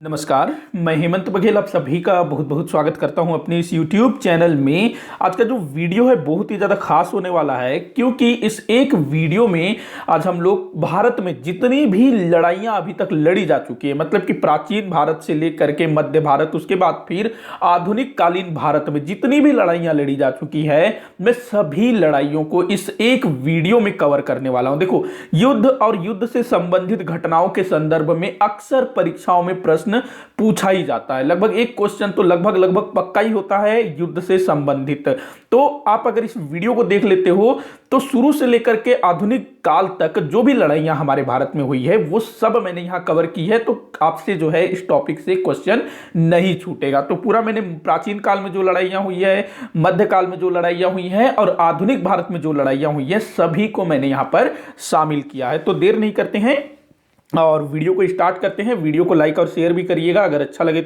नमस्कार, मैं हेमंत बघेल आप सभी का बहुत बहुत स्वागत करता हूं अपने इस YouTube चैनल में। आज का जो वीडियो है बहुत ही ज़्यादा खास होने वाला है, क्योंकि इस एक वीडियो में आज हम लोग भारत में जितनी भी लड़ाइयां अभी तक लड़ी जा चुकी है, मतलब कि प्राचीन भारत से लेकर के मध्य भारत, उसके बाद फिर आधुनिक कालीन भारत में जितनी भी लड़ाइयां लड़ी जा चुकी है, मैं सभी लड़ाइयों को इस एक वीडियो में कवर करने वाला हूं। देखो, युद्ध और युद्ध से संबंधित घटनाओं के संदर्भ में अक्सर परीक्षाओं में प्रश्न पूछा ही जाता है। लगभग एक क्वेश्चन तो लगभग पक्का ही होता है युद्ध से संबंधित। तो आप अगर इस वीडियो को देख लेते हो तो शुरू से लेकर के आधुनिक काल तक जो भी लड़ाइयां हमारे भारत में हुई है वो सब मैंने यहां कवर की है। तो आपसे जो है इस टॉपिक से क्वेश्चन नहीं छूटेगा। तो पूरा मैंने प्राचीन काल में जो लड़ाइयां हुई है, मध्य काल में जो लड़ाइयां हुई हैं और आधुनिक भारत में जो लड़ाइयां हुई है, सभी को मैंने यहां पर शामिल किया है। तो देर नहीं करते हैं और वीडियो को स्टार्ट करते हैं। वीडियो को लाइक और शेयर भी करिएगा अगर अच्छा लगे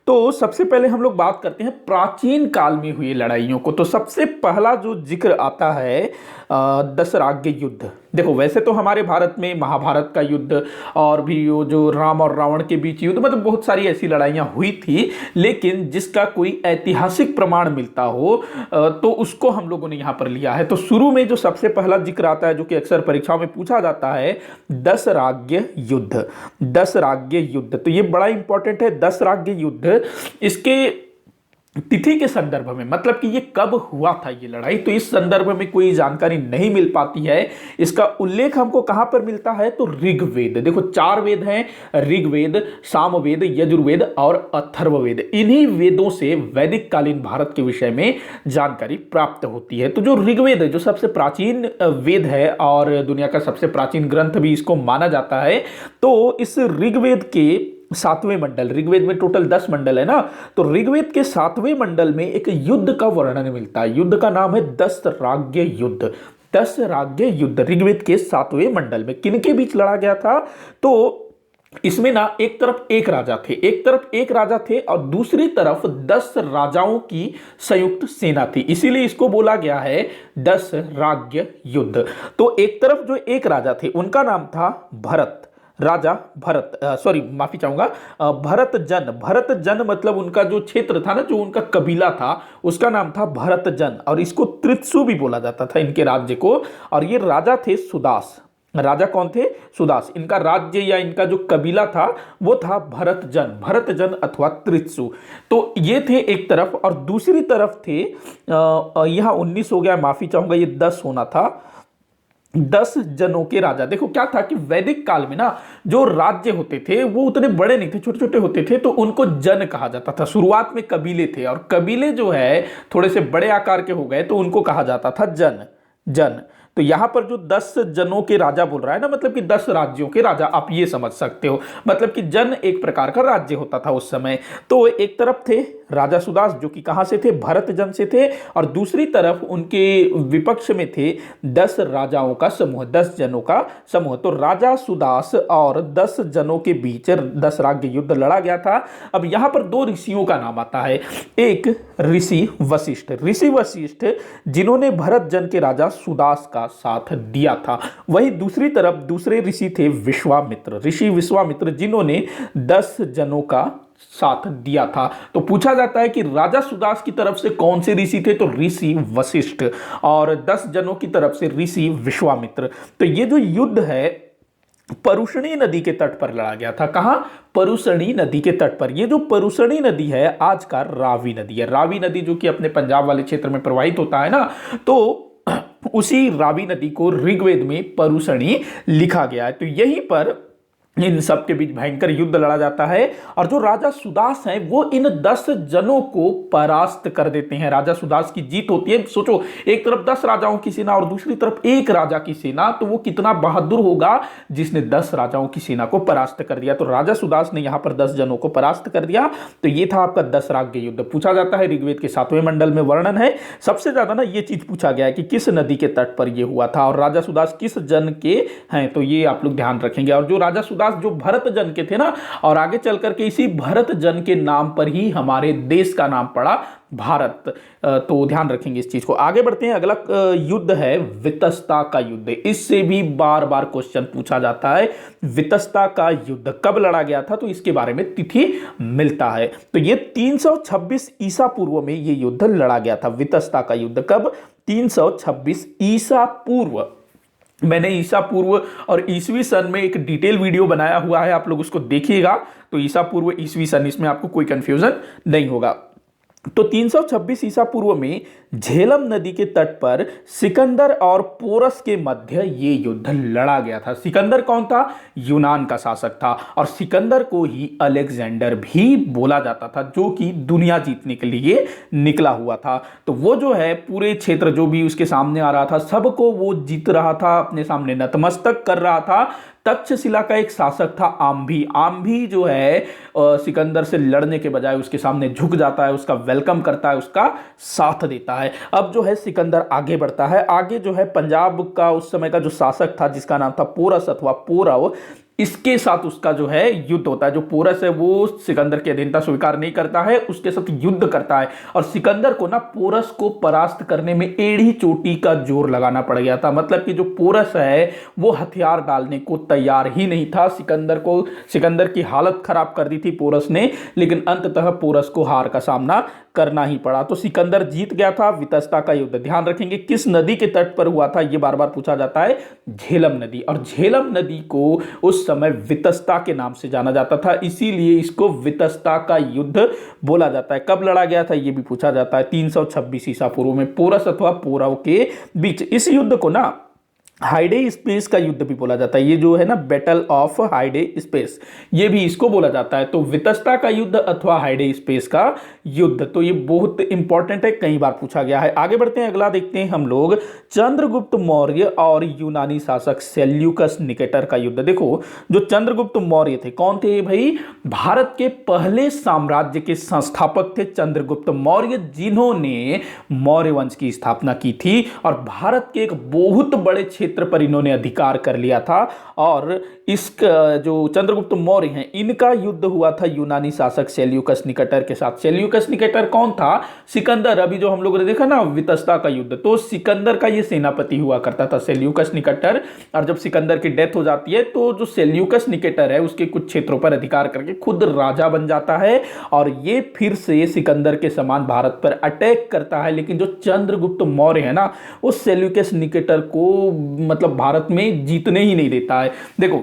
तो सबसे पहले हम लोग बात करते हैं प्राचीन काल में हुई लड़ाइयों को। तो सबसे पहला जो जिक्र आता है दशराज्य युद्ध। देखो, वैसे तो हमारे भारत में महाभारत का युद्ध और भी वो जो राम और रावण के बीच युद्ध, मतलब बहुत सारी ऐसी लड़ाइयां हुई थी, लेकिन जिसका कोई ऐतिहासिक प्रमाण मिलता हो तो उसको हम लोगों ने यहां पर लिया है। तो शुरू में जो सबसे पहला जिक्र आता है, जो कि अक्सर परीक्षाओं में पूछा जाता है, दशराज्य युद्ध। दशराज्य युद्ध तो ये बड़ा इंपॉर्टेंट है। दशराज्य युद्ध, इसके तिथि के संदर्भ में, मतलब कि ये कब हुआ था ये लड़ाई, तो इस संदर्भ में कोई जानकारी नहीं मिल पाती है। इसका उल्लेख हमको कहां पर मिलता है तो ऋग्वेद। देखो, 4 वेद हैं, ऋग्वेद, सामवेद, यजुर्वेद और अथर्ववेद। इन्हीं वेदों से वैदिक कालीन भारत के विषय में जानकारी प्राप्त होती है। तो जो ऋग्वेद है, जो सबसे प्राचीन वेद है और दुनिया का सबसे प्राचीन ग्रंथ भी इसको माना जाता है, तो इस ऋग्वेद के 7वें मंडल, ऋग्वेद में टोटल 10 मंडल है ना, तो ऋग्वेद के 7वें मंडल में एक युद्ध का वर्णन मिलता है। युद्ध का नाम है दशराज्य युद्ध। दशराज्य युद्ध ऋग्वेद के 7वें मंडल में किनके बीच लड़ा गया था? तो इसमें ना एक तरफ एक राजा थे और दूसरी तरफ 10 राजाओं की संयुक्त सेना थी, इसीलिए इसको बोला गया है दशराज्य युद्ध। तो एक तरफ जो एक राजा थे उनका नाम था भरत, राजा भरत, माफी चाहूंगा, भरत जन मतलब उनका जो क्षेत्र था ना, जो उनका कबीला था, उसका नाम था भरत जन, और इसको त्रित्सु भी बोला जाता था इनके राज्य को। और ये राजा थे सुदास। राजा कौन थे? सुदास। इनका राज्य या इनका जो कबीला था वो था भरत जन अथवा त्रित्सु। तो ये थे एक तरफ, और दूसरी तरफ थे यहां 19 हो गया, माफी चाहूंगा, ये 10 होना था, 10 जनों के राजा। देखो क्या था कि वैदिक काल में ना जो राज्य होते थे वो उतने बड़े नहीं थे, छोटे छोटे होते थे, तो उनको जन कहा जाता था। शुरुआत में कबीले थे और कबीले जो है थोड़े से बड़े आकार के हो गए तो उनको कहा जाता था जन। तो यहां पर जो 10 जनों के राजा बोल रहा है ना, मतलब कि 10 राज्यों के राजा, आप ये समझ सकते हो, मतलब कि जन एक प्रकार का राज्य होता था उस समय। तो एक तरफ थे राजा सुदास, जो कि कहां से थे? भरत जन से थे, और दूसरी तरफ उनके विपक्ष में थे 10 राजाओं का समूह, 10 जनों का समूह। तो राजा सुदास और 10 जनों के बीच दशराज्य युद्ध लड़ा गया था। अब यहां पर 2 ऋषियों का नाम आता है। एक ऋषि वशिष्ठ जिन्होंने भरत जन के राजा सुदास का साथ दिया था। वहीं दूसरी तरफ दूसरे ऋषि थे ऋषि विश्वामित्र जिन्होंने 10 जनों का साथ दिया था। तो पूछा जाता है कि राजा सुदास की तरफ से कौन से ऋषि थे? तो ऋषि वशिष्ठ, और 10 जनों की तरफ से ऋषि विश्वामित्र। तो ये जो युद्ध है परुषणी नदी के तट पर लड़ा गया था। कहां? परुषणी नदी के तट पर। ये जो परुषणी नदी है आज का रावी नदी है। रावी नदी जो कि अपने पंजाब वाले क्षेत्र में प्रवाहित होता है ना, तो उसी रावी नदी को ऋग्वेद में परुषणी लिखा गया है। तो यहीं पर इन सब के बीच भयंकर युद्ध लड़ा जाता है, और जो राजा सुदास हैं वो इन 10 जनों को परास्त कर देते हैं। राजा सुदास की जीत होती है। सोचो, एक तरफ 10 राजाओं की सेना और दूसरी तरफ एक राजा की सेना, तो वो कितना बहादुर होगा जिसने 10 राजाओं की सेना को परास्त कर दिया। तो राजा सुदास ने यहां पर 10 जनों को परास्त कर दिया। तो ये था आपका दशराज्य युद्ध। पूछा जाता है, ऋग्वेद के 7वें मंडल में वर्णन है। सबसे ज्यादा ना ये चीज पूछा गया है कि किस नदी के तट पर यह हुआ था और राजा सुदास किस जन के हैं, तो ये आप लोग ध्यान रखेंगे। और जो राजा सुदास वेदव्यास जो भरत जन के थे ना, और आगे चल करके इसी भरत जन के नाम पर ही हमारे देश का नाम पड़ा भारत। तो ध्यान रखेंगे इस चीज को। आगे बढ़ते हैं। अगला युद्ध है वितस्ता का युद्ध। इससे भी बार बार क्वेश्चन पूछा जाता है, वितस्ता का युद्ध कब लड़ा गया था, तो इसके बारे में तिथि मिलता है। तो ये 326 ईसा पूर्व में ये युद्ध लड़ा गया था। वितस्ता का युद्ध कब? 326 ईसा पूर्व। मैंने ईसा पूर्व और ईसवी सन में एक डिटेल वीडियो बनाया हुआ है, आप लोग उसको देखिएगा। तो ईसा पूर्व ईसवी सन, इसमें आपको कोई कंफ्यूजन नहीं होगा। तो 326 ईसा पूर्व में झेलम नदी के तट पर सिकंदर और पोरस के मध्य ये युद्ध लड़ा गया था। सिकंदर कौन था? यूनान का शासक था, और सिकंदर को ही अलेक्जेंडर भी बोला जाता था, जो कि दुनिया जीतने के लिए निकला हुआ था। तो वो जो है पूरे क्षेत्र जो भी उसके सामने आ रहा था, सबको वो जीत रहा था, अपने सामने नतमस्तक कर रहा था। तक्षशिला का एक शासक था आम्भी। आम्भी जो है सिकंदर से लड़ने के बजाय उसके सामने झुक जाता है, उसका वेलकम करता है, उसका साथ देता है। अब जो है सिकंदर आगे बढ़ता है। आगे जो है पंजाब का उस समय का जो शासक था, जिसका नाम था पोरस अथवा पौरव, इसके साथ उसका जो है युद्ध होता है। जो पोरस है वो सिकंदर की अधीनता स्वीकार नहीं करता है, उसके साथ युद्ध करता है, और सिकंदर को ना पोरस को परास्त करने में एड़ी चोटी का जोर लगाना पड़ गया था। मतलब कि जो पोरस है वो हथियार डालने को तैयार ही नहीं था। सिकंदर की हालत खराब कर दी थी पोरस ने, लेकिन अंततः पोरस को हार का सामना करना ही पड़ा। तो सिकंदर जीत गया था। वितस्ता का युद्ध ध्यान रखेंगे किस नदी के तट पर हुआ था, ये बार बार पूछा जाता है। झेलम नदी। और झेलम नदी को उस समय वितस्ता के नाम से जाना जाता था, इसीलिए इसको वितस्ता का युद्ध बोला जाता है। कब लड़ा गया था ये भी पूछा जाता है। 326 ईसा पूर्व में पोरस अथवा पौरव के बीच। इस युद्ध को ना हाइडे स्पेस का युद्ध भी बोला जाता है। ये जो है ना बैटल ऑफ हाइडे स्पेस, ये भी इसको बोला जाता है। तो वितस्ता का युद्ध अथवा हाइडे स्पेस का युद्ध, तो ये बहुत इंपॉर्टेंट है, कई बार पूछा गया है। आगे बढ़ते हैं। अगला देखते हैं हम लोग चंद्रगुप्त मौर्य और यूनानी शासक सेल्यूकस निकेटर का युद्ध। देखो जो चंद्रगुप्त मौर्य थे, कौन थे भाई? भारत के पहले साम्राज्य के संस्थापक थे चंद्रगुप्त मौर्य, जिन्होंने मौर्य वंश की स्थापना की थी, और भारत के एक बहुत बड़े क्षेत्र पर इन्होंने अधिकार कर लिया था। और इसका जो चंद्रगुप्त मौर्य हैं, इनका युद्ध हुआ था यूनानी शासक सेल्यूकस निकेटर के साथ। सेल्यूकस निकेटर कौन था? सिकंदर। अभी जो हम लोगों ने देखा ना वितस्ता का युद्ध, तो सिकंदर का ये सेनापति हुआ करता था सेल्यूकस निकेटर। और जब सिकंदर की डेथ हो जाती है, तो जो सेल्यूकस निकेटर है उसके कुछ क्षेत्रों पर अधिकार करके खुद राजा बन जाता है, और ये फिर से सिकंदर के समान भारत पर अटैक करता है। लेकिन जो चंद्रगुप्त मौर्य है ना, उस सेल्यूकस निकेटर को मतलब भारत में जीतने ही नहीं देता है। देखो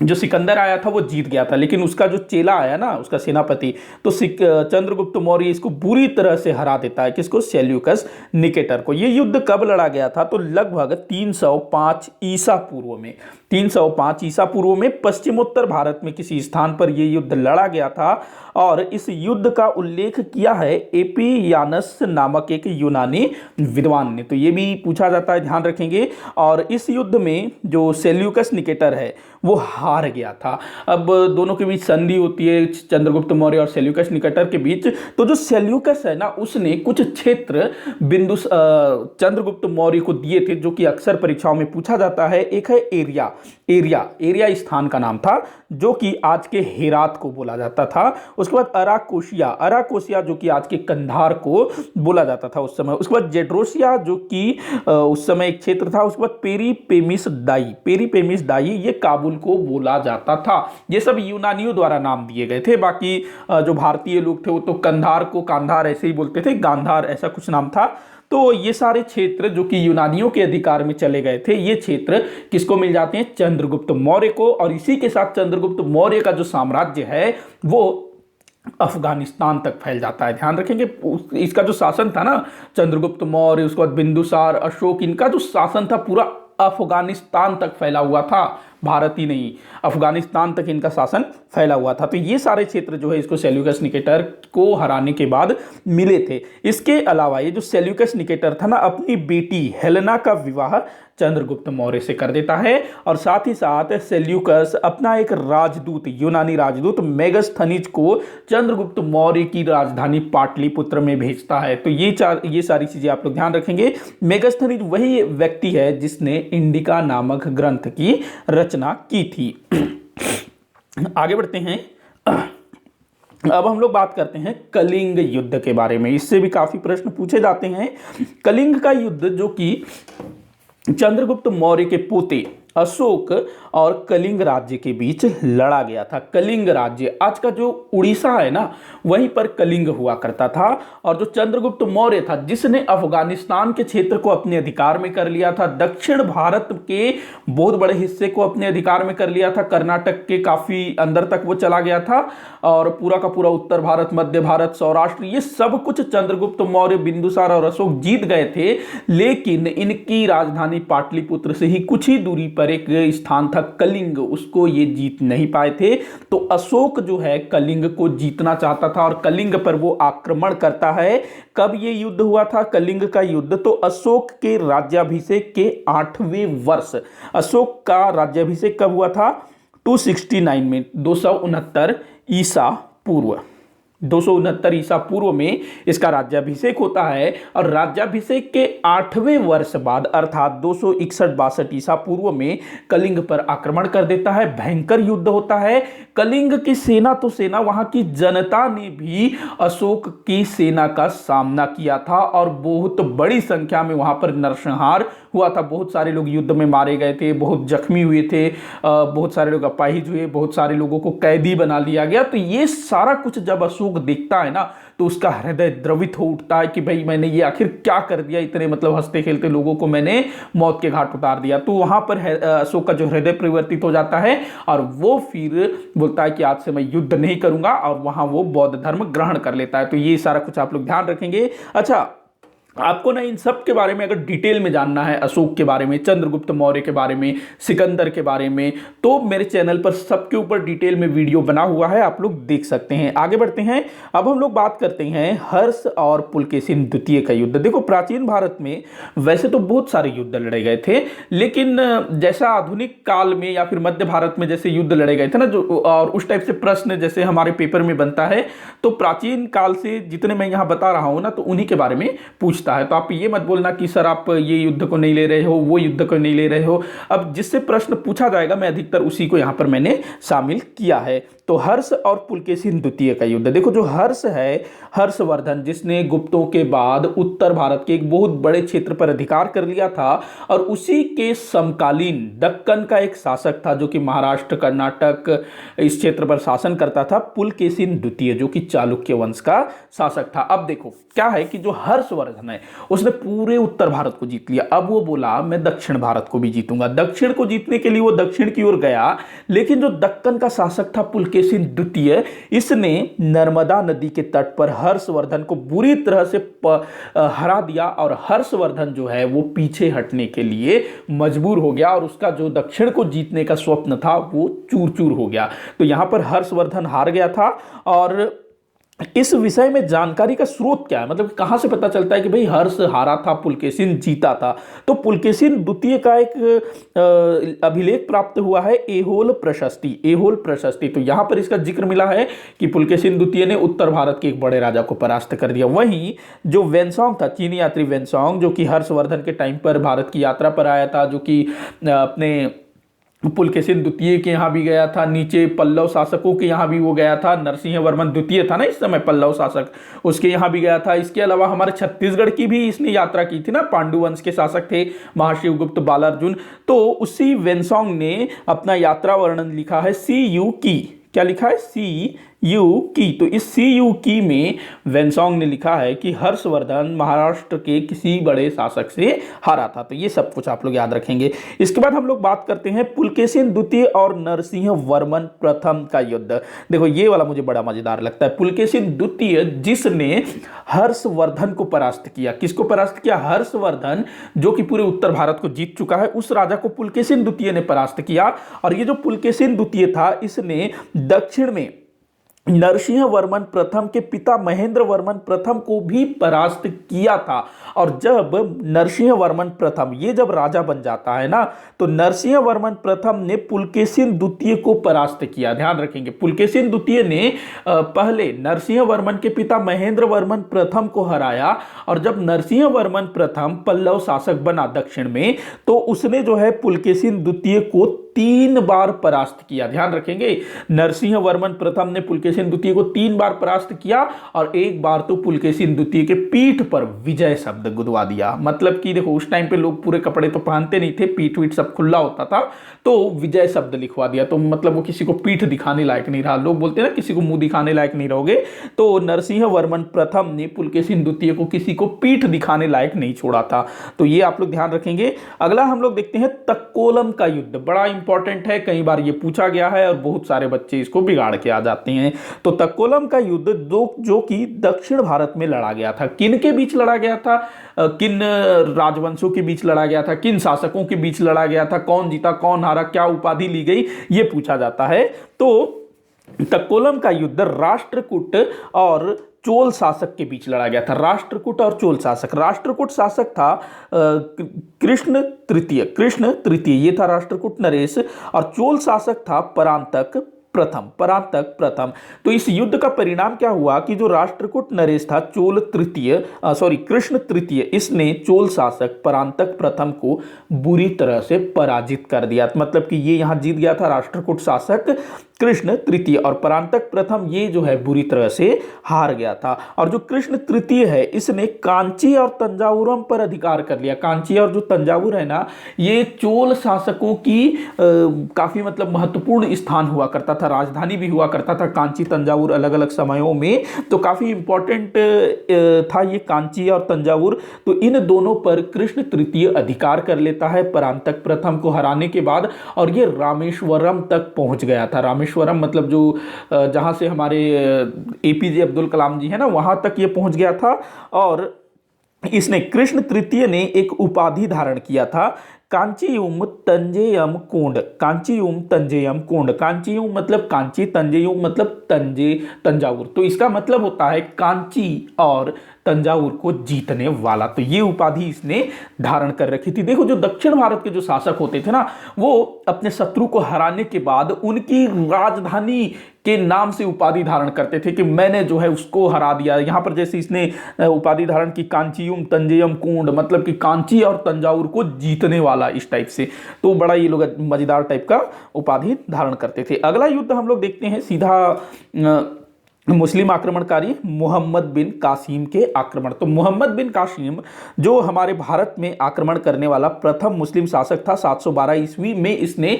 जो सिकंदर आया था वो जीत गया था, लेकिन उसका जो चेला आया ना, उसका सेनापति, तो चंद्रगुप्त मौर्य इसको बुरी तरह से हरा देता है। किसको? सेल्यूकस निकेटर को। ये युद्ध कब लड़ा गया था? तो लगभग 305 ईसा पूर्व में। 305 ईसा पूर्व में पश्चिमोत्तर भारत में किसी स्थान पर यह युद्ध लड़ा गया था, और इस युद्ध का उल्लेख किया है एपियानस नामक एक यूनानी विद्वान ने। तो ये भी पूछा जाता है, ध्यान रखेंगे। और इस युद्ध में जो सेल्यूकस निकेटर है वो हार गया था। अब दोनों के बीच संधि होती है, चंद्रगुप्त मौर्य और सेल्यूकस निकेटर के बीच। तो जो सेल्यूकस है ना, उसने कुछ क्षेत्र चंद्रगुप्त मौर्य को दिए थे, जो कि अक्सर परीक्षाओं में पूछा जाता है। एक है एरिया स्थान का नाम था, जो कि आज के हेरात को बोला जाता था। उसके बाद अराकोसिया जो कि आज के कंधार को बोला जाता था उस समय। उसके बाद जेड्रोसिया जो कि उस समय एक क्षेत्र था। उसके बाद पेरीपेमिस दाई ये काबुल को बोला जाता था। ये सब यूनानियों द्वारा नाम दिए गए थे। बाकी जो भारतीय लोग थे वो तो कंधार को कांधार ऐसे ही बोलते थे, गांधार ऐसा कुछ नाम था। तो ये सारे क्षेत्र जो कि यूनानियों के अधिकार में चले गए थे, ये क्षेत्र किसको मिल जाते हैं? चंद्रगुप्त मौर्य को। और इसी के साथ चंद्रगुप्त मौर्य का जो साम्राज्य है वो अफगानिस्तान तक फैल जाता है। ध्यान रखेंगे इसका जो शासन था ना, चंद्रगुप्त मौर्य, उसके बाद बिंदुसार, अशोक, इनका जो शासन था पूरा अफगानिस्तान तक फैला हुआ था, भारत ही नहीं, अफगानिस्तान तक इनका शासन फैला हुआ था। तो ये सारे क्षेत्र जो है इसको सेल्यूकस निकेटर को हराने के बाद मिले थे। इसके अलावा ये जो सेल्यूकस निकेटर था ना, अपनी बेटी हेलेना का विवाह चंद्रगुप्त मौर्य से कर देता है, और साथ ही साथ सेल्यूकस अपना एक राजदूत, यूनानी राजदूत मेगस्थनीज को चंद्रगुप्त मौर्य की राजधानी पाटलिपुत्र में भेजता है। तो ये सारी चीजें आप लोग ध्यान रखेंगे। मेगस्थनीज वही व्यक्ति है जिसने इंडिका नामक ग्रंथ की रचना की थी। आगे बढ़ते हैं। अब हम लोग बात करते हैं कलिंग युद्ध के बारे में। इससे भी काफी प्रश्न पूछे जाते हैं। कलिंग का युद्ध जो कि चंद्रगुप्त मौर्य के पोते अशोक और कलिंग राज्य के बीच लड़ा गया था। कलिंग राज्य आज का जो उड़ीसा है ना, वहीं पर कलिंग हुआ करता था। और जो चंद्रगुप्त मौर्य था, जिसने अफगानिस्तान के क्षेत्र को अपने अधिकार में कर लिया था, दक्षिण भारत के बहुत बड़े हिस्से को अपने अधिकार में कर लिया था, कर्नाटक के काफी अंदर तक वो चला गया था, और पूरा का पूरा उत्तर भारत, मध्य भारत, सौराष्ट्र, ये सब कुछ चंद्रगुप्त मौर्य, बिंदुसार और अशोक जीत गए थे। लेकिन इनकी राजधानी पाटलिपुत्र से ही कुछ ही दूरी पर एक स्थान था कलिंग, उसको ये जीत नहीं पाए थे। तो अशोक जो है कलिंग को जीतना चाहता था और कलिंग पर वो आक्रमण करता है। कब ये युद्ध हुआ था, कलिंग का युद्ध? तो अशोक के राज्याभिषेक के 8वें वर्ष। अशोक का राज्याभिषेक कब हुआ था? 269 में, 269 ईसा पूर्व, 269 ईसा पूर्व में इसका राज्याभिषेक होता है। और राज्याभिषेक के 8वें वर्ष बाद अर्थात 261-62 ईसा पूर्व में कलिंग पर आक्रमण कर देता है। भयंकर युद्ध होता है। कलिंग की सेना तो सेना, वहां की जनता ने भी अशोक की सेना का सामना किया था और बहुत बड़ी संख्या में वहां पर नरसंहार हुआ था। बहुत सारे लोग युद्ध में मारे गए थे, बहुत जख्मी हुए थे, बहुत सारे लोग अपाहिज हुए, बहुत सारे लोगों को कैदी बना लिया गया। तो ये सारा कुछ जब अशोक देखता है ना, तो उसका हृदय द्रवित हो उठता है कि भाई मैंने ये आखिर क्या कर दिया, इतने मतलब हंसते खेलते लोगों को मैंने मौत के घाट उतार दिया। तो वहां पर अशोक का जो हृदय परिवर्तित हो जाता है और वो फिर बोलता है कि आज से मैं युद्ध नहीं करूंगा, और वहां वो बौद्ध धर्म ग्रहण कर लेता है। तो ये सारा कुछ आप लोग ध्यान रखेंगे। अच्छा, आपको ना इन सब के बारे में अगर डिटेल में जानना है, अशोक के बारे में, चंद्रगुप्त मौर्य के बारे में, सिकंदर के बारे में, तो मेरे चैनल पर सबके ऊपर डिटेल में वीडियो बना हुआ है, आप लोग देख सकते हैं। आगे बढ़ते हैं। अब हम लोग बात करते हैं हर्ष और पुलकेशिन द्वितीय का युद्ध। देखो, प्राचीन भारत में वैसे तो बहुत सारे युद्ध लड़े गए थे, लेकिन जैसा आधुनिक काल में या फिर मध्य भारत में जैसे युद्ध लड़े गए थे ना, जो और उस टाइप से प्रश्न जैसे हमारे पेपर में बनता है, तो प्राचीन काल से जितने मैं यहां बता रहा हूं ना, तो उन्हीं के बारे में पूछता है। तो आप ये मत बोलना कि सर आप ये युद्ध को नहीं ले रहे हो, वो युद्ध को नहीं ले रहे हो। अब जिससे प्रश्न पूछा जाएगा, मैं अधिकतर उसी को यहां पर मैंने शामिल किया है। तो हर्ष और पुलकेशिन द्वितीय का युद्ध। देखो, जो हर्ष है, हर्षवर्धन, जिसने गुप्तों के बाद उत्तर भारत के एक बहुत बड़े क्षेत्र पर अधिकार कर लिया था, और उसी के समकालीन दक्कन का एक शासक था जो कि महाराष्ट्र, कर्नाटक इस क्षेत्र पर शासन करता था, पुलकेशिन द्वितीय, जो कि चालुक्य वंश का शासक था। अब देखो क्या है कि जो हर्षवर्धन है, उसने पूरे उत्तर भारत को जीत लिया। अब वो बोला मैं दक्षिण भारत को भी जीतूंगा। दक्षिण को जीतने के लिए वो दक्षिण की ओर गया, लेकिन जो दक्कन का शासक था पुलकेशिन द्वितीय, इसने नर्मदा नदी के तट पर हर्षवर्धन को बुरी तरह से हरा दिया, और हर्षवर्धन जो है वो पीछे हटने के लिए मजबूर हो गया, और उसका जो दक्षिण को जीतने का स्वप्न था वो चूर चूर हो गया। तो यहां पर हर्षवर्धन हार गया था। और इस विषय में जानकारी का स्रोत क्या है, मतलब कहां से पता चलता है कि भाई हर्ष हारा था, पुलकेशिन जीता था? तो पुलकेशिन द्वितीय का एक अभिलेख प्राप्त हुआ है, एहोल प्रशस्ति। एहोल प्रशस्ति, तो यहां पर इसका जिक्र मिला है कि पुलकेशिन द्वितीय ने उत्तर भारत के एक बड़े राजा को परास्त कर दिया। वहीं जो वेनसोंग था, चीनी यात्री वेनसोंग, जो कि हर्षवर्धन के टाइम पर भारत की यात्रा पर आया था, जो कि अपने पुलकेशिन द्वितीय के यहाँ भी गया था, नीचे पल्लव शासकों के यहाँ भी वो गया था, नरसिंह वर्मन द्वितीय था ना इस समय पल्लव शासक, उसके यहाँ भी गया था। इसके अलावा हमारे छत्तीसगढ़ की भी इसने यात्रा की थी ना, पांडु वंश के शासक थे महाशिवगुप्त बालार्जुन। तो उसी वेनसोंग ने अपना यात्रा वर्णन लिखा है CU की। क्या लिखा है? CU की। तो इस CU की में वेनसोंग ने लिखा है कि हर्षवर्धन महाराष्ट्र के किसी बड़े शासक से हारा था। तो ये सब कुछ आप लोग याद रखेंगे। इसके बाद हम लोग बात करते हैं पुलकेशिन द्वितीय और नरसिंह वर्मन प्रथम का युद्ध। देखो, ये वाला मुझे बड़ा मजेदार लगता है। पुलकेशिन द्वितीय जिसने हर्षवर्धन को परास्त किया। किसको परास्त किया? हर्षवर्धन, जो कि पूरे उत्तर भारत को जीत चुका है, उस राजा को पुलकेशिन द्वितीय ने परास्त किया। और ये जो पुलकेशिन द्वितीय था, इसने दक्षिण में नरसिंह वर्मन प्रथम के पिता महेंद्र वर्मन प्रथम को भी परास्त किया था। और जब नरसिंह वर्मन प्रथम ये जब राजा बन जाता है ना, तो नरसिंह वर्मन प्रथम ने पुलकेशिन द्वितीय को परास्त किया। ध्यान रखेंगे, पुलकेशिन द्वितीय ने पहले नरसिंह वर्मन के पिता महेंद्र वर्मन प्रथम को हराया, और जब नरसिंह वर्मन प्रथम पल्लव शासक बना दक्षिण में, तो उसने जो है पुलकेशिन द्वितीय को 3 बार परास्त किया। ध्यान रखेंगे, नरसिंह वर्मन प्रथम ने पुलकेशिन द्वितीय को 3 बार परास्त किया और एक बार तो पुलकेशिन द्वितीय के पीठ पर विजय शब्द गुदवा दिया। मतलब कि देखो उस टाइम पे लोग पूरे कपड़े तो पहनते नहीं थे, पीठ वीठ सब खुला होता था, तो विजय शब्द लिखवा दिया। तो मतलब वो किसी को पीठ दिखाने लायक नहीं रहा। लोग बोलते हैं ना किसी को मुंह दिखाने लायक नहीं रहोगे, तो नरसिंह वर्मन प्रथम ने पुलकेशिन द्वितीय को किसी को पीठ दिखाने लायक नहीं छोड़ा था। तो ये आप लोग ध्यान रखेंगे। अगला हम लोग देखते हैं तक्कोलम का युद्ध। बड़ा इंपॉर्टेंट है, कई बार ये पूछा गया है और बहुत सारे बच्चे इसको बिगाड़ के आ जाते हैं। तो तक्कोलम का युद्ध जो कि दक्षिण भारत में लड़ा गया था। किन के बीच लड़ा गया था? किन राजवंशों के बीच लड़ा गया था? किन शासकों के बीच लड़ा गया था? कौन जीता, कौन हारा, क्या उपाधि ली गई, ये पूछा जाता है। तो तक्कोलम का युद्ध राष्ट्रकूट और चोल शासक के बीच लड़ा गया था। राष्ट्रकूट और चोल शासक। राष्ट्रकूट शासक था कृष्ण तृतीय, ये था राष्ट्रकूट नरेश, और चोल शासक था परांतक प्रथम। तो इस युद्ध का परिणाम क्या हुआ कि जो राष्ट्रकूट नरेश था, कृष्ण तृतीय, इसने चोल शासक परांतक प्रथम को बुरी तरह से पराजित कर दिया। मतलब कि ये यहां जीत गया था राष्ट्रकूट शासक कृष्ण तृतीय, और परांतक प्रथम ये जो है बुरी तरह से हार गया था। और जो कृष्ण तृतीय है, इसने कांची और तंजावुरम पर अधिकार कर लिया। कांची और जो तंजावुर है ना, ये चोल शासकों की काफी मतलब महत्वपूर्ण स्थान हुआ करता था, राजधानी भी हुआ करता था कांची तंजावुर अलग अलग समयों में। तो काफी इंपॉर्टेंट था ये कांची और तंजावुर। तो इन दोनों पर कृष्ण तृतीय अधिकार कर लेता है परांतक प्रथम को हराने के बाद, और ये रामेश्वरम तक पहुंच गया था। रामेश्वरम मतलब जो जहां से हमारे एपीजे अब्दुल कलाम जी है ना, वहां तक ये पहुंच गया था। और इसने कृष्ण तृतीय ने एक उपाधि धारण किया था, कांचीयुम तंजेयम कोंड। कांचीयुम तंजेयम कोंड। कांचीयुम मतलब कांची, तंजेयुम मतलब तंजावुर। तो इसका मतलब होता है कांची और तंजावुर को जीतने वाला। तो ये उपाधि इसने धारण कर रखी थी। देखो जो दक्षिण भारत के जो शासक होते थे ना, वो अपने शत्रु को हराने के बाद उनकी राजधानी के नाम से उपाधि धारण करते थे कि मैंने जो है उसको हरा दिया। यहां पर जैसे इसने उपाधि धारण की कांचीयुम तंजेयम कोंड, मतलब कि कांची और तंजावुर को जीतने वाला, इस टाइप से। तो बड़ा ये लोग मजेदार टाइप का उपाधि धारण करते थे। अगला युद्ध हम लोग देखते हैं सीधा मुस्लिम आक्रमणकारी मोहम्मद बिन कासिम के आक्रमण। तो मोहम्मद बिन कासिम जो हमारे भारत में आक्रमण करने वाला प्रथम मुस्लिम शासक था, 712 ईस्वी में इसने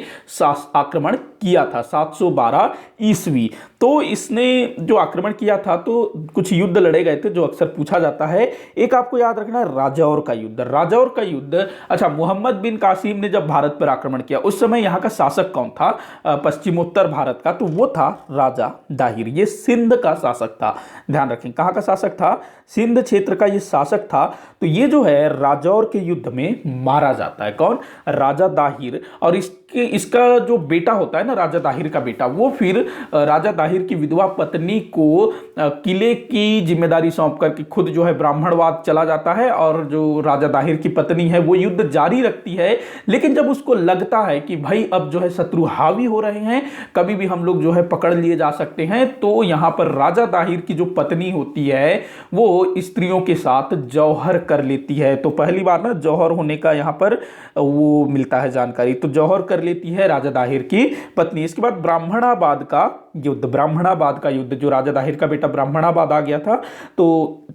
आक्रमण किया था। 712 ईस्वी। तो इसने जो आक्रमण किया था, तो कुछ युद्ध लड़े गए थे जो अक्सर पूछा जाता है। एक आपको याद रखना है, राजौर का युद्ध। राजौर का युद्ध, अच्छा, मोहम्मद बिन कासिम ने जब भारत पर आक्रमण किया, उस समय यहाँ का शासक कौन था पश्चिमोत्तर भारत का? तो वो था राजा दाहिर। ये सिंध का शासक था। ध्यान रखें, कहां का शासक था? सिंध क्षेत्र का ये शासक था। तो ये जो है राजौर के युद्ध में मारा जाता है। कौन? राजा दाहिर। और इसका जो बेटा होता है ना, राजा दाहिर का बेटा, वो फिर राजा दाहिर की विधवा पत्नी को किले की जिम्मेदारी सौंप करके खुद जो है ब्राह्मणवाद चला जाता है। और जो राजा दाहिर की पत्नी है वो युद्ध जारी रखती है। लेकिन जब उसको लगता है कि भाई अब जो है शत्रु हावी हो रहे हैं, कभी भी हम लोग जो है पकड़ लिए जा सकते हैं, तो यहां पर राजा दाहिर की जो पत्नी होती है वो स्त्रियों के साथ जौहर कर लेती है। तो पहली बार ना जौहर होने का यहां पर वो मिलता है जानकारी। तो जौहर कर लेती है राजा दाहिर की पत्नी। इसके बाद ब्राह्मणाबाद का युद्ध, जो राजा दाहिर का बेटा ब्राह्मणाबाद आ गया था, तो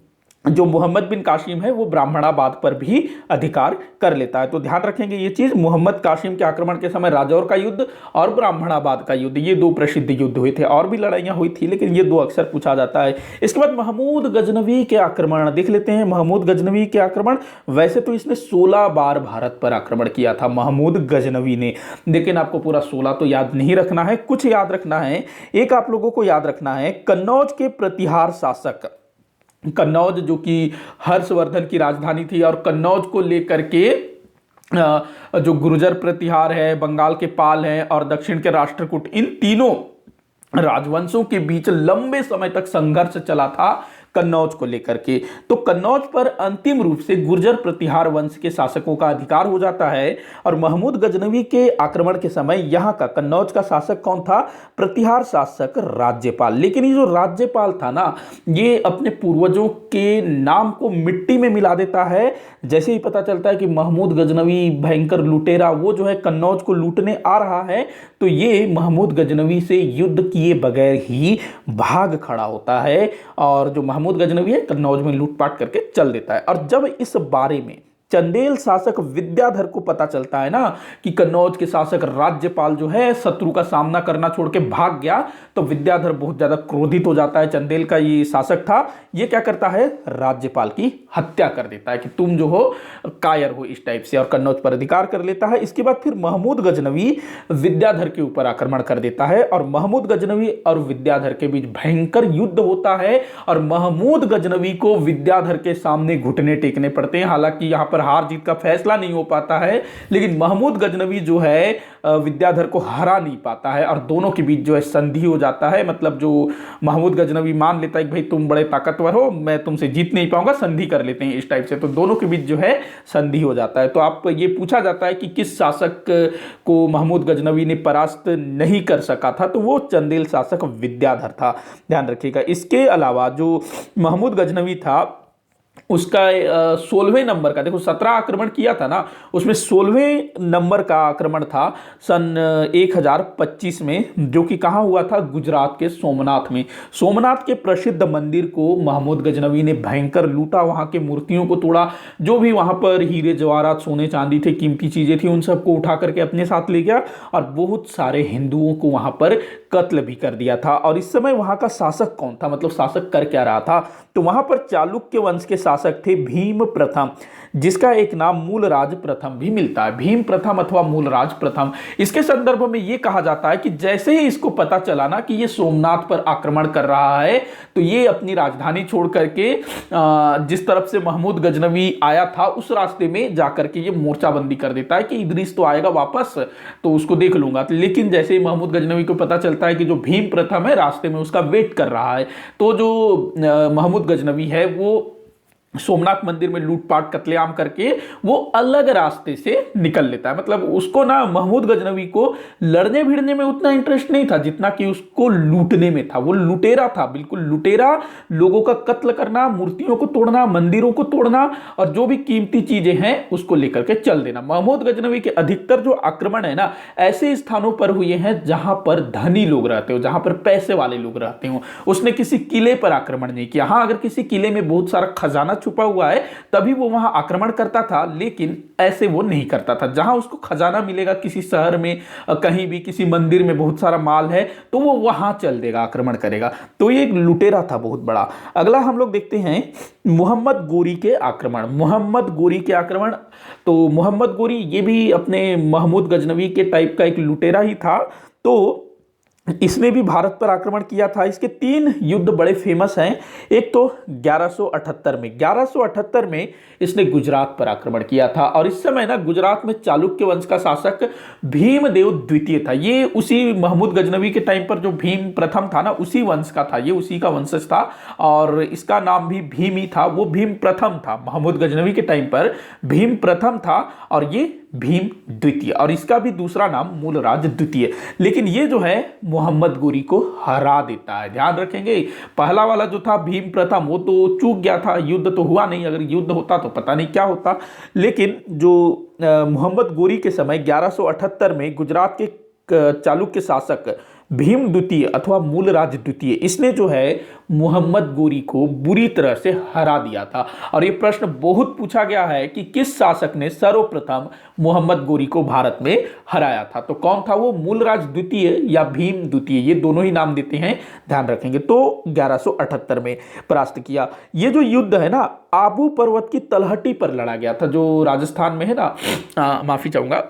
जो मोहम्मद बिन कासिम है वो ब्राह्मणाबाद पर भी अधिकार कर लेता है। तो ध्यान रखेंगे ये चीज, मोहम्मद कासिम के आक्रमण के समय राजौर का युद्ध और ब्राह्मणाबाद का युद्ध, ये दो प्रसिद्ध युद्ध हुए थे। और भी लड़ाइयां हुई थी, लेकिन ये दो अक्सर पूछा जाता है। इसके बाद महमूद गजनवी के आक्रमण देख लेते हैं। महमूद गजनवी के आक्रमण, वैसे तो इसने 16 बार भारत पर आक्रमण किया था महमूद गजनवी ने, लेकिन आपको पूरा 16 तो याद नहीं रखना है, कुछ याद रखना है। एक आप लोगों को याद रखना है, कन्नौज के प्रतिहार शासक, कन्नौज जो कि हर्षवर्धन की राजधानी थी, और कन्नौज को लेकर के जो गुर्जर प्रतिहार है, बंगाल के पाल हैं और दक्षिण के राष्ट्रकूट, इन तीनों राजवंशों के बीच लंबे समय तक संघर्ष चला था कन्नौज को लेकर के। तो कन्नौज पर अंतिम रूप से गुर्जर प्रतिहार वंश के शासकों का अधिकार हो जाता है और महमूद गजनवी के आक्रमण के समय यहां का कन्नौज का शासक कौन था? प्रतिहार शासक राज्यपाल। लेकिन ये जो राज्यपाल था ना, ये अपने पूर्वजों के नाम को मिट्टी में मिला देता है। जैसे ही पता चलता है कि महमूद गजनवी भयंकर लुटेरा वो जो है कन्नौज को लूटने आ रहा है, तो ये महमूद गजनवी से युद्ध किए बगैर ही भाग खड़ा होता है और जो महमूद गजनवी है कन्नौज में लूटपाट करके चल देता है। और जब इस बारे में चंदेल शासक विद्याधर को पता चलता है ना कि कन्नौज के शासक राज्यपाल जो है शत्रु का सामना करना छोड़ के भाग गया, तो विद्याधर बहुत ज्यादा क्रोधित हो जाता है। चंदेल का ये शासक था, ये क्या करता है? राज्यपाल की हत्या कर देता है कि तुम जो हो कायर हो, इस टाइप से, और कन्नौज पर अधिकार कर लेता है। इसके बाद फिर महमूद गजनवी विद्याधर के ऊपर आक्रमण कर देता है और महमूद गजनवी और विद्याधर के बीच भयंकर युद्ध होता है और महमूद गजनवी को विद्याधर के सामने घुटने टेकने पड़ते हैं। हालांकि यहां पर हार जीत का फैसला नहीं हो पाता है, लेकिन महमूद गजनवी जो है विद्याधर को हरा नहीं पाता है और दोनों के बीच जो है संधि हो जाता है। मतलब जो महमूद गजनवी मान लेता है कि भाई तुम बड़े ताकतवर हो, मैं तुमसे जीत नहीं पाऊंगा, संधि कर लेते हैं, इस टाइप से। तो दोनों के बीच जो है संधि हो जाता है। तो आप ये पूछा जाता है कि किस शासक को महमूद गजनवी ने परास्त नहीं कर सका था, तो वो चंदेल शासक विद्याधर था, ध्यान रखिएगा। इसके अलावा जो महमूद गजनवी था उसका 16वें नंबर का, देखो 17 आक्रमण किया था ना, उसमें 16वें नंबर का आक्रमण था सन 1025 में, जो कि कहां हुआ था? गुजरात के सोमनाथ में। सोमनाथ के प्रसिद्ध मंदिर को महमूद गजनवी ने भयंकर लूटा, वहां के मूर्तियों को तोड़ा, जो भी वहां पर हीरे जवाहरात सोने चांदी थे, कीमती चीजें थी, उन सबको उठा करके अपने साथ ले गया और बहुत सारे हिंदुओं को वहां पर कत्ल भी कर दिया था। और इस समय वहां का शासक कौन था, मतलब शासक कर क्या रहा था? तो वहां पर चालुक्य वंश के शासक थे भीम प्रथम, जिसका एक नाम मूलराज प्रथम भी मिलता है, भीम प्रथम अथवा मूलराज प्रथम। इसके संदर्भ में यह कहा जाता है कि जैसे ही इसको पता चला ना कि ये सोमनाथ पर आक्रमण कर रहा है, तो ये अपनी राजधानी छोड़ करके जिस तरफ से महमूद गजनवी आया था उस रास्ते में जाकर के ये मोर्चाबंदी कर देता है कि इदरीस तो आएगा वापस, तो उसको देख लूंगा। लेकिन जैसे ही महमूद गजनवी को पता चलता है कि जो भीम प्रथम है रास्ते में उसका वेट कर रहा है, तो जो महमूद गजनवी है वो सोमनाथ मंदिर में लूटपाट कत्लेआम करके वो अलग रास्ते से निकल लेता है। मतलब उसको ना महमूद गजनवी को लड़ने भिड़ने में उतना इंटरेस्ट नहीं था जितना कि उसको लूटने में था। वो लुटेरा था, बिल्कुल लुटेरा, लोगों का कत्ल करना, मूर्तियों को तोड़ना, मंदिरों को तोड़ना और जो भी कीमती चीजें हैं उसको लेकर के चल देना। महमूद गजनवी के अधिकतर जो आक्रमण है ना ऐसे स्थानों पर हुए हैं जहां पर धनी लोग रहते हो, जहां पर पैसे वाले लोग रहते हो। उसने किसी किले पर आक्रमण नहीं किया। हाँ, अगर किसी किले में बहुत सारा खजाना छुपा हुआ है तभी वो वहां आक्रमण करता था, लेकिन ऐसे वो नहीं करता था। जहां उसको खजाना मिलेगा किसी शहर में, कहीं भी किसी मंदिर में बहुत सारा माल है, तो वो वहां चल देगा, आक्रमण करेगा। तो ये एक लुटेरा था बहुत बड़ा। अगला हम लोग देखते हैं मोहम्मद गोरी के आक्रमण। मोहम्मद गोरी के आक्रमण, तो मोहम्मद गोरी ये भी अपने महमूद गजनवी के टाइप का एक लुटेरा ही था। तो इसने भी भारत पर आक्रमण किया था। इसके 3 युद्ध बड़े फेमस हैं। एक तो 1178 में इसने गुजरात पर आक्रमण किया था और इस समय ना गुजरात में चालुक्य वंश का शासक भीमदेव द्वितीय था। ये उसी महमूद गजनवी के टाइम पर जो भीम प्रथम था ना उसी वंश का था, ये उसी का वंशज था और इसका नाम भी भीम ही था। वो भीम प्रथम था, महमूद गजनवी के टाइम पर भीम प्रथम था और ये भीम द्वितीय, और इसका भी दूसरा नाम मूलराज द्वितीय। लेकिन ये जो है मोहम्मद गोरी को हरा देता है। ध्यान रखेंगे, पहला वाला जो था भीम प्रथम वो तो चूक गया था, युद्ध तो हुआ नहीं। अगर युद्ध होता तो पता नहीं क्या होता। लेकिन जो मोहम्मद गोरी के समय 1178 में गुजरात के चालुक्य शासक भीम द्वितीय अथवा मूलराज द्वितीय, इसने जो है मोहम्मद गोरी को बुरी तरह से हरा दिया था। और यह प्रश्न बहुत पूछा गया है कि किस शासक ने सर्वप्रथम मोहम्मद गोरी को भारत में हराया था। तो कौन था वो? मूलराज द्वितीय या भीम द्वितीय, ये दोनों ही नाम देते हैं, ध्यान रखेंगे। तो 1178 में परास्त किया। ये जो युद्ध है ना आबू पर्वत की तलहटी पर लड़ा गया था, जो राजस्थान में है ना, माफी चाहूंगा,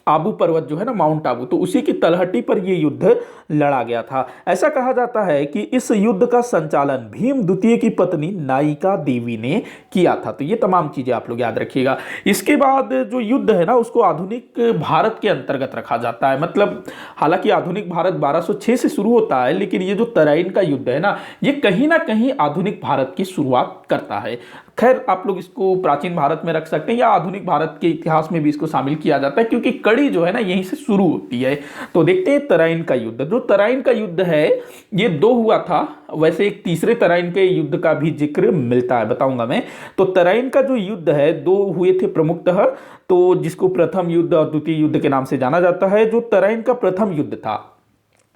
आबू पर्वत जो है ना, माउंट आबू, तो उसी की तलहटी पर यह युद्ध लड़ा गया था। ऐसा कहा जाता है कि इस युद्ध का संचालन भीम द्वितीय की पत्नी नायिका देवी ने किया था। तो ये तमाम चीजें आप लोग याद रखिएगा। इसके बाद जो युद्ध है ना, उसको आधुनिक भारत के अंतर्गत रखा जाता है। मतलब हालांकि आधुनिक भारत 1206 से शुरू होता है, लेकिन ये जो तराइन का युद्ध है ना, ये कहीं ना कहीं आधुनिक भारत की शुरुआत करता है। खैर, आप लोग इसको प्राचीन भारत में रख सकते हैं या आधुनिक भारत के इतिहास में भी इसको शामिल किया जाता है, क्योंकि कड़ी जो है ना यहीं से शुरू होती है। तो देखते हैं तराइन का युद्ध। जो तराइन का युद्ध है ये 2 हुआ था। वैसे एक तीसरे तराइन के युद्ध का भी जिक्र मिलता है, बताऊंगा मैं। तो तराइन का जो युद्ध है 2 हुए थे प्रमुखतः, तो जिसको प्रथम युद्ध और द्वितीय युद्ध के नाम से जाना जाता है। जो तराइन का प्रथम युद्ध था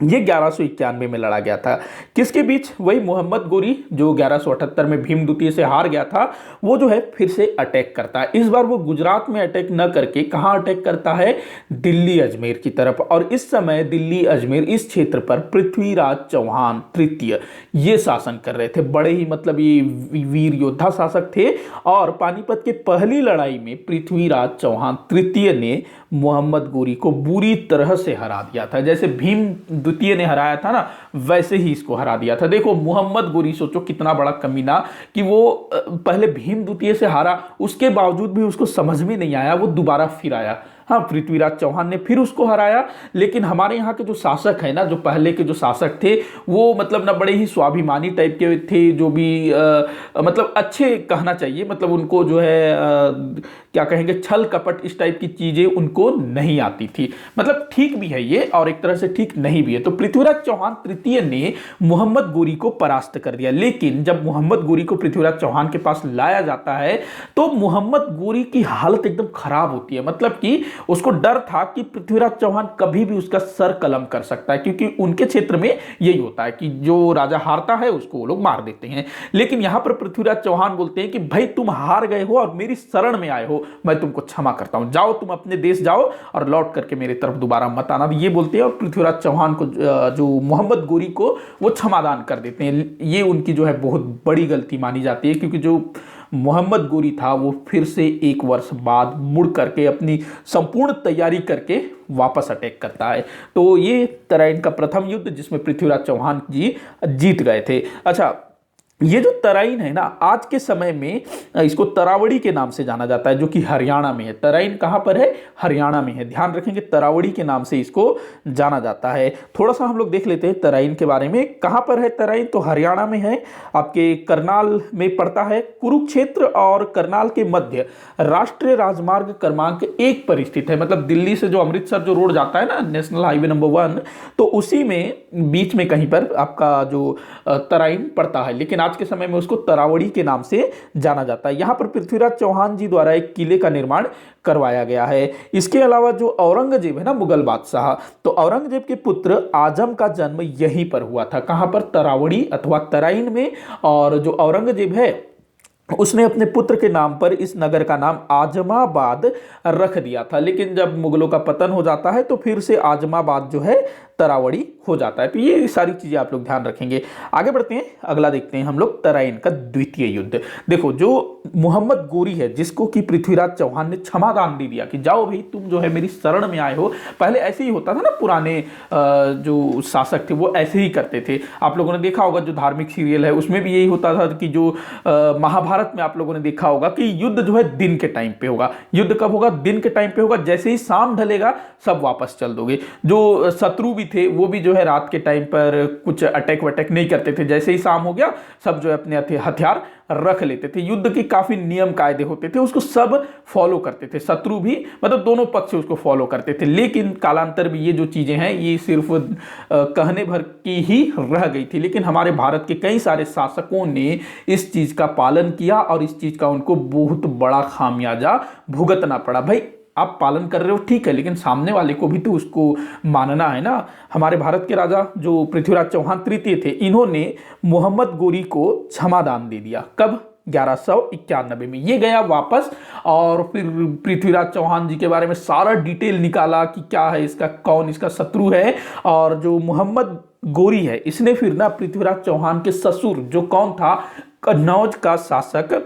ये 1191 में लड़ा गया था। किसके बीच? वही मोहम्मद गोरी जो 1178 में भीम द्वितीय से हार गया था, वो जो है फिर से अटैक करता है। इस बार वो गुजरात में अटैक न करके कहां अटैक करता है? दिल्ली अजमेर की तरफ। और इस समय दिल्ली अजमेर इस क्षेत्र पर पृथ्वीराज चौहान तृतीय ये शासन कर रहे थे। बड़े ही मतलब ये वीर योद्धा शासक थे। और पानीपत के पहली लड़ाई में पृथ्वीराज चौहान तृतीय ने मोहम्मद गोरी को बुरी तरह से हरा दिया था। जैसे भीम द्वितीय ने हराया था ना, वैसे ही इसको हरा दिया था। देखो मोहम्मद गोरी, सोचो कितना बड़ा कमीना कि वो पहले भीम द्वितीय से हारा, उसके बावजूद भी उसको समझ में नहीं आया, वो दोबारा फिर आया। हाँ, पृथ्वीराज चौहान ने फिर उसको हराया। लेकिन हमारे यहाँ के जो शासक है ना, जो पहले के जो शासक थे, वो मतलब ना बड़े ही स्वाभिमानी टाइप के थे, जो भी मतलब अच्छे कहना चाहिए। मतलब उनको जो है क्या कहेंगे, छल कपट इस टाइप की चीजें उनको नहीं आती थी। मतलब ठीक भी है ये और एक तरह से ठीक नहीं भी है। तो पृथ्वीराज चौहान तृतीय ने मोहम्मद गोरी को परास्त कर दिया। लेकिन जब मोहम्मद गोरी को पृथ्वीराज चौहान के पास लाया जाता है तो मोहम्मद गोरी की हालत एकदम खराब होती है। मतलब कि उसको डर था कि पृथ्वीराज चौहान कभी भी उसका सर कलम कर सकता है, क्योंकि उनके क्षेत्र में यही होता है कि जो राजा हारता है उसको वो लोग मार देते हैं। लेकिन यहां पर पृथ्वीराज चौहान बोलते हैं कि भाई तुम हार गए हो और मेरी शरण में आए हो, मैं तुमको क्षमा करता हूं, जाओ तुम अपने देश जाओ और लौट करके मेरी तरफ दोबारा मत आना। ये बोलते हैं और पृथ्वीराज चौहान को, जो मोहम्मद गोरी को, वो क्षमादान कर देते हैं। ये उनकी जो है बहुत बड़ी गलती मानी जाती है, क्योंकि जो मोहम्मद गोरी था वो फिर से 1 वर्ष बाद मुड़ करके अपनी संपूर्ण तैयारी करके वापस अटैक करता है। तो ये तराइन का प्रथम युद्ध जिसमें पृथ्वीराज चौहान जी जीत गए थे। अच्छा, ये जो तराइन है ना, आज के समय में इसको तरावड़ी के नाम से जाना जाता है, जो कि हरियाणा में है। तराइन कहां पर है? हरियाणा में है। ध्यान रखेंगे, तरावड़ी के नाम से इसको जाना जाता है। थोड़ा सा हम लोग देख लेते हैं तराइन के बारे में। कहां पर है तराइन? तो हरियाणा में है, आपके करनाल में पड़ता है। कुरुक्षेत्र और करनाल के मध्य राष्ट्रीय राजमार्ग क्रमांक 1 पर स्थित है। मतलब दिल्ली से जो अमृतसर जो रोड जाता है ना, नेशनल हाईवे नंबर 1, तो उसी में बीच में कहीं पर आपका जो तराइन पड़ता है। लेकिन आज के समय में उसको तरावड़ी के नाम से जाना जाता है। यहां पर पृथ्वीराज चौहान जी द्वारा एक किले का निर्माण करवाया गया है। इसके अलावा जो औरंगजेब है ना, मुगल बादशाह, तो औरंगजेब के पुत्र आजम का जन्म यहीं पर हुआ था। कहां पर? तरावड़ी अथवा तराइन में। और जो औरंगजेब है उसने अपने पुत्र के नाम पर इस नगर का नाम आजमाबाद रख दिया था। लेकिन जब मुगलों का पतन हो जाता है तो फिर से आजमाबाद जो है तरावड़ी हो जाता है। तो ये सारी चीजें आप लोग ध्यान रखेंगे। आगे बढ़ते हैं, अगला देखते हैं हम लोग तराइन का द्वितीय युद्ध। देखो, जो मोहम्मद गोरी है जिसको कि पृथ्वीराज चौहान ने क्षमादान दे दिया कि जाओ भाई तुम जो है मेरी शरण में आए हो। पहले ऐसे ही होता था ना, पुराने जो शासक थे वो ऐसे ही करते थे। आप लोगों ने देखा होगा जो धार्मिक सीरियल है उसमें भी यही होता था कि जो महाभारत में आप लोगों ने देखा होगा कि युद्ध जो है दिन के टाइम पे होगा। युद्ध कब होगा? दिन के टाइम पे होगा। जैसे ही शाम ढलेगा सब वापस चल दोगे। जो शत्रु भी थे वो भी जो है रात के टाइम पर कुछ अटैक वटैक नहीं करते थे। जैसे ही शाम हो गया सब जो है अपने हथियार रख लेते थे। युद्ध के काफी नियम कायदे होते थे, उसको सब फॉलो करते थे। शत्रु भी, मतलब दोनों पक्ष से उसको फॉलो करते थे। लेकिन कालांतर में ये जो चीजें हैं ये सिर्फ कहने भर की ही रह गई थी। लेकिन हमारे भारत के कई सारे शासकों ने इस चीज का पालन किया और इस चीज का उनको बहुत बड़ा खामियाजा भुगतना पड़ा। भाई आप पालन कर रहे हो ठीक है, लेकिन सामने वाले को भी तो उसको मानना है ना। हमारे भारत के राजा जो पृथ्वीराज चौहान तृतीय थे, इन्होंने मोहम्मद गोरी को क्षमादान दे दिया। कब? 1191 में। ये गया वापस और फिर पृथ्वीराज चौहान जी के बारे में सारा डिटेल निकाला कि क्या है इसका, कौन इसका शत्रु है। और जो मोहम्मद गोरी है इसने फिर ना पृथ्वीराज चौहान के ससुर जो कौन था, कन्नौज का शासक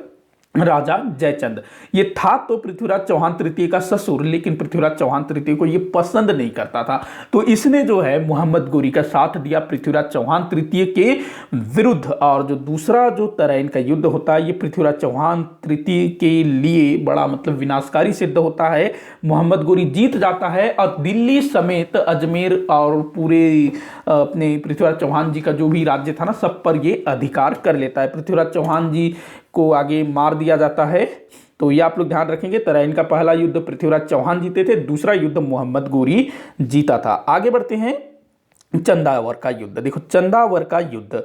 राजा जयचंद। ये था तो पृथ्वीराज चौहान तृतीय का ससुर, लेकिन पृथ्वीराज चौहान तृतीय को ये पसंद नहीं करता था, तो इसने जो है मोहम्मद गोरी का साथ दिया पृथ्वीराज चौहान तृतीय के विरुद्ध। और जो दूसरा जो तराइन का युद्ध होता है, ये पृथ्वीराज चौहान तृतीय के लिए बड़ा मतलब विनाशकारी सिद्ध होता है। मोहम्मद गोरी जीत जाता है और दिल्ली समेत अजमेर और पूरे अपने पृथ्वीराज चौहान जी का जो भी राज्य था ना, सब पर ये अधिकार कर लेता है। पृथ्वीराज चौहान जी को आगे मार दिया जाता है। तो ये आप लोग ध्यान रखेंगे, तराइन का पहला युद्ध पृथ्वीराज चौहान जीते थे, दूसरा युद्ध मोहम्मद गोरी जीता था। आगे बढ़ते हैं, चंदावर का युद्ध। देखो चंदावर का युद्ध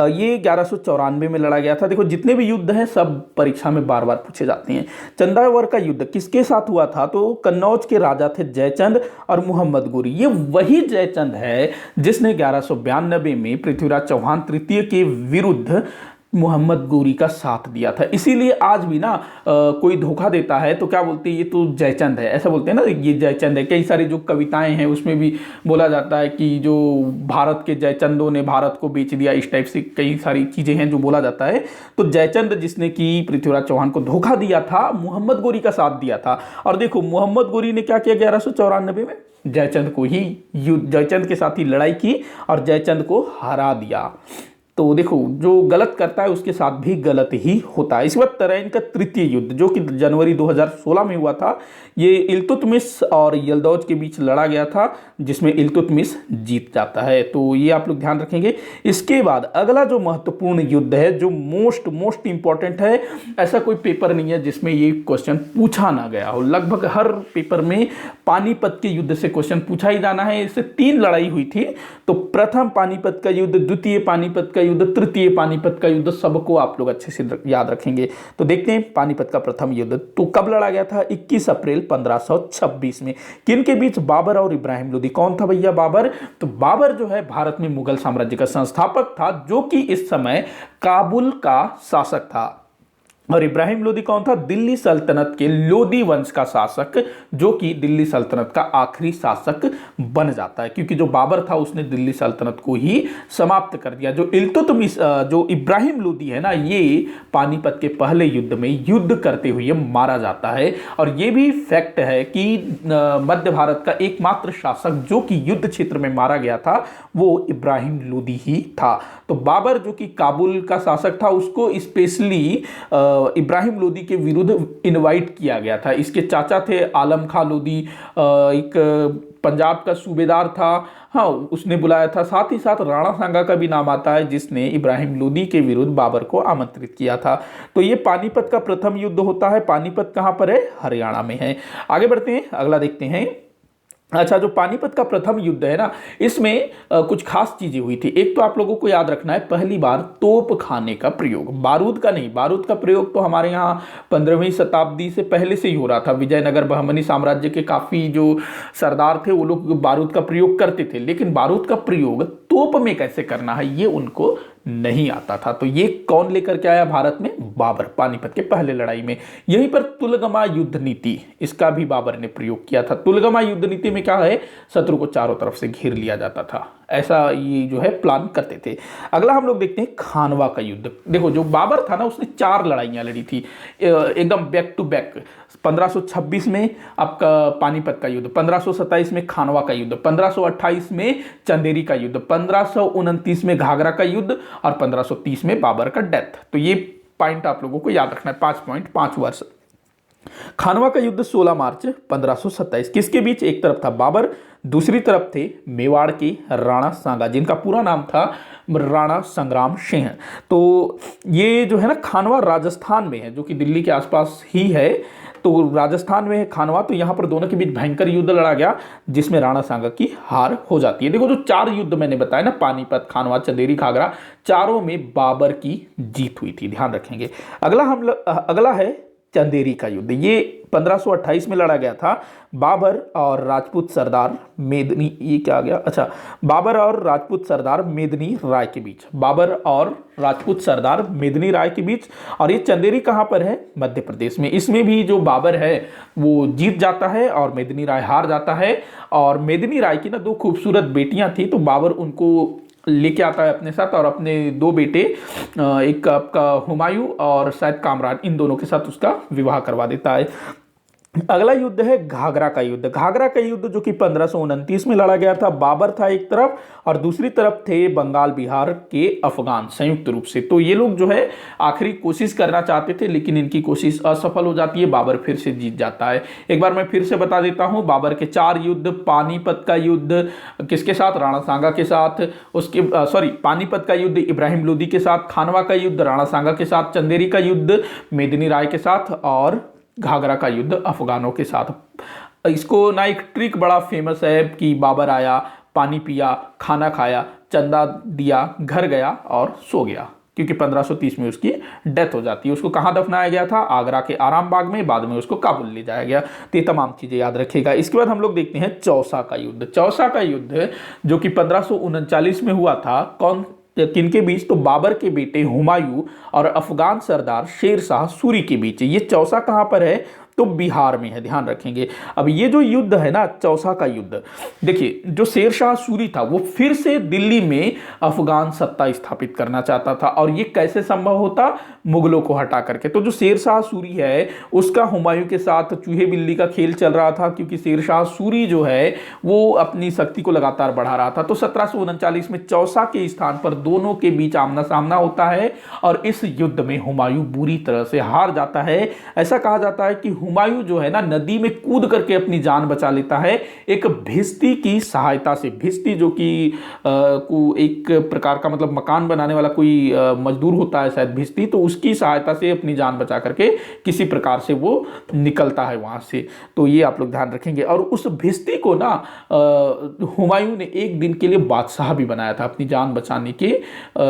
ये 1194 में लड़ा गया था। देखो जितने भी युद्ध हैं सब परीक्षा में बार बार पूछे जाते हैं। चंदावर का युद्ध किसके साथ हुआ था, तो कन्नौज के राजा थे जयचंद और मोहम्मद गोरी। ये वही जयचंद है जिसने 1192 में पृथ्वीराज चौहान तृतीय के विरुद्ध मोहम्मद गोरी का साथ दिया था। इसीलिए आज भी ना कोई धोखा देता है तो क्या बोलते हैं, ये तो जयचंद है, ऐसा बोलते हैं ना, ये जयचंद है। कई सारी जो कविताएं हैं उसमें भी बोला जाता है कि जो भारत के जयचंदों ने भारत को बेच दिया, इस टाइप से कई सारी चीज़ें हैं जो बोला जाता है। तो जयचंद जिसने कि पृथ्वीराज चौहान को धोखा दिया था, मोहम्मद गोरी का साथ दिया था। और देखो मोहम्मद गोरी ने क्या किया 1194 में, जयचंद को ही जयचंद के साथ ही लड़ाई की और जयचंद को हरा दिया। तो देखो जो गलत करता है उसके साथ भी गलत ही होता है। इस बार तराइन का तृतीय युद्ध जो कि जनवरी 2016 में हुआ था, ये इल्तुतमिश और यल्दौज के बीच लड़ा गया था, जिसमें इल्तुतमिश जीत जाता है। तो ये आप लोग ध्यान रखेंगे। इसके बाद अगला जो महत्वपूर्ण युद्ध है, जो मोस्ट इंपॉर्टेंट है, ऐसा कोई पेपर नहीं है जिसमें ये क्वेश्चन पूछा ना गया हो। लगभग हर पेपर में पानीपत के युद्ध से क्वेश्चन पूछा ही जाना है। इससे 3 लड़ाई हुई थी, तो प्रथम पानीपत का युद्ध, द्वितीय पानीपत का युद्ध, तृतीय पानीपत का युद्ध, सबको आप लोग अच्छे से याद रखेंगे। तो देखते हैं पानीपत का प्रथम युद्ध तो कब लड़ा गया था, 21 अप्रैल 1526 में। किन के बीच, बाबर और इब्राहिम लोदी। कौन था भैया बाबर, तो बाबर जो है भारत में मुगल साम्राज्य का संस्थापक था, जो कि इस समय काबुल का शासक था। और इब्राहिम लोदी कौन था, दिल्ली सल्तनत के लोदी वंश का शासक, जो कि दिल्ली सल्तनत का आखिरी शासक बन जाता है, क्योंकि जो बाबर था उसने दिल्ली सल्तनत को ही समाप्त कर दिया। जो इल्तुतमिश जो इब्राहिम लोदी है ना, ये पानीपत के पहले युद्ध में युद्ध करते हुए मारा जाता है। और ये भी फैक्ट है कि मध्य भारत का एकमात्र शासक जो कि युद्ध क्षेत्र में मारा गया था वो इब्राहिम लोदी ही था। तो बाबर जो कि काबुल का शासक था, उसको स्पेशली इब्राहिम लोदी के विरुद्ध इनवाइट किया गया था। इसके चाचा थे आलम खां लोदी, एक पंजाब का सूबेदार था, हाँ उसने बुलाया था। साथ ही साथ राणा सांगा का भी नाम आता है, जिसने इब्राहिम लोदी के विरुद्ध बाबर को आमंत्रित किया था। तो ये पानीपत का प्रथम युद्ध होता है। पानीपत कहाँ पर है, हरियाणा में है। आगे बढ़ते हैं, अगला देखते हैं। अच्छा, जो पानीपत का प्रथम युद्ध है ना, इसमें कुछ खास चीजें हुई थी। एक तो आप लोगों को याद रखना है, पहली बार तोप खाने का प्रयोग, बारूद का नहीं। बारूद का प्रयोग तो हमारे यहाँ 15वीं शताब्दी से पहले से ही हो रहा था। विजयनगर बहमनी साम्राज्य के काफी जो सरदार थे वो लोग बारूद का प्रयोग करते थे, लेकिन बारूद का प्रयोग तोप में कैसे करना है ये उनको नहीं आता था। तो ये कौन लेकर के आया भारत में, बाबर, पानीपत के पहले लड़ाई में। यहीं पर तुलगमा युद्ध नीति, इसका भी बाबर ने प्रयोग किया था। तुलगमा युद्ध नीति में क्या है, शत्रु को चारों तरफ से घेर लिया जाता था, ऐसा ये जो है प्लान करते थे। अगला हम लोग देखते हैं खानवा का युद्ध। देखो जो बाबर था ना, उसने 4 लड़ाइयां लड़ी थी एकदम बैक टू बैक। 1526 में आपका पानीपत का युद्ध, 1527 में खानवा का युद्ध, 1528 में चंदेरी का युद्ध, 1529 में घाघरा का युद्ध और 1530 में बाबर का डेथ। तो ये पॉइंट आप लोगों को याद रखना है, 5 पॉइंट 5 वर्ष। खानवा का युद्ध 16 मार्च 1527, किसके बीच, एक तरफ था बाबर, दूसरी तरफ थे मेवाड़ के राणा सांगा, जिनका पूरा नाम था राणा संग्राम सिंह। तो ये जो है ना खानवा राजस्थान में है, जो कि दिल्ली के आसपास ही है। तो राजस्थान में है खानवा। तो यहाँ पर दोनों के बीच भयंकर युद्ध लड़ा गया, जिसमें राणा सांगा की हार हो जाती है। देखो जो 4 युद्ध मैंने बताया ना, पानीपत, खानवा, चंदेरी, घाघरा, चारों में बाबर की जीत हुई थी, ध्यान रखेंगे। अगला है चंदेरी का युद्ध। ये 1528 में लड़ा गया था। बाबर और राजपूत सरदार मेदनी, ये क्या आ गया, अच्छा, बाबर और राजपूत सरदार मेदनी राय के बीच, बाबर और राजपूत सरदार मेदनी राय के बीच। और ये चंदेरी कहाँ पर है, मध्य प्रदेश में। इसमें भी जो बाबर है वो जीत जाता है और मेदनी राय हार जाता है। और मेदनी राय की ना 2 खूबसूरत बेटियां थी, तो बाबर उनको लेके आता है अपने साथ और अपने दो बेटे, एक आपका हुमायूं और शायद कामरान, इन दोनों के साथ उसका विवाह करवा देता है। अगला युद्ध है घाघरा का युद्ध। घाघरा का युद्ध जो कि 1529 में लड़ा गया था। बाबर था एक तरफ और दूसरी तरफ थे बंगाल बिहार के अफगान संयुक्त रूप से। तो ये लोग जो है आखिरी कोशिश करना चाहते थे, लेकिन इनकी कोशिश असफल हो जाती है। बाबर फिर से जीत जाता है। एक बार मैं फिर से बता देता हूं, बाबर के 4 युद्ध, पानीपत का युद्ध किसके साथ, राणा सांगा के साथ, उसके पानीपत का युद्ध इब्राहिम लोदी के साथ, खानवा का युद्ध राणा सांगा के साथ, चंदेरी का युद्ध मेदिनी राय के साथ और घाघरा का युद्ध अफगानों के साथ। इसको ना एक ट्रिक बड़ा फेमस है कि बाबर आया, पानी पिया, खाना खाया, चंदा दिया, घर गया और सो गया, क्योंकि 1530 में उसकी डेथ हो जाती है। उसको कहाँ दफनाया गया था, आगरा के आराम बाग में, बाद में उसको काबुल ले जाया गया। तो ये तमाम चीजें याद रखिएगा। इसके बाद हम लोग देखते हैं चौसा का युद्ध। चौसा का युद्ध जो कि 1539 में हुआ था, किनके बीच, तो बाबर के बेटे हुमायूं और अफगान सरदार शेर शाह सूरी के बीच। ये चौसा कहां पर है, तो बिहार में है, ध्यान रखेंगे। अब ये जो युद्ध है ना, चौसा का युद्ध, देखिए जो शेर शाह सूरी था वो फिर से दिल्ली में अफगान सत्ता स्थापित करना चाहता था। और ये कैसे संभव होता, मुगलों को हटा करके। तो जो शेर शाह सूरी है उसका हुमायूं के साथ चूहे बिल्ली का खेल चल रहा था, क्योंकि शेर शाह सूरी जो है वो अपनी शक्ति को लगातार बढ़ा रहा था। तो 1739 में चौसा के स्थान पर दोनों के बीच आमना सामना होता है और इस युद्ध में हुमायूं बुरी तरह से हार जाता है। ऐसा कहा जाता है कि हुमायूं जो है ना, नदी में कूद करके अपनी जान बचा लेता है एक भिस्ती की सहायता से। भिस्ती जो कि एक प्रकार का मतलब मकान बनाने वाला कोई मजदूर होता है शायद, भिस्ती, तो उसकी सहायता से अपनी जान बचा करके किसी प्रकार से वो निकलता है वहां से। तो ये आप लोग ध्यान रखेंगे। और उस भिस्ती को ना हुमायूं ने एक दिन के लिए बादशाह भी बनाया था अपनी जान बचाने के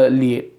लिए।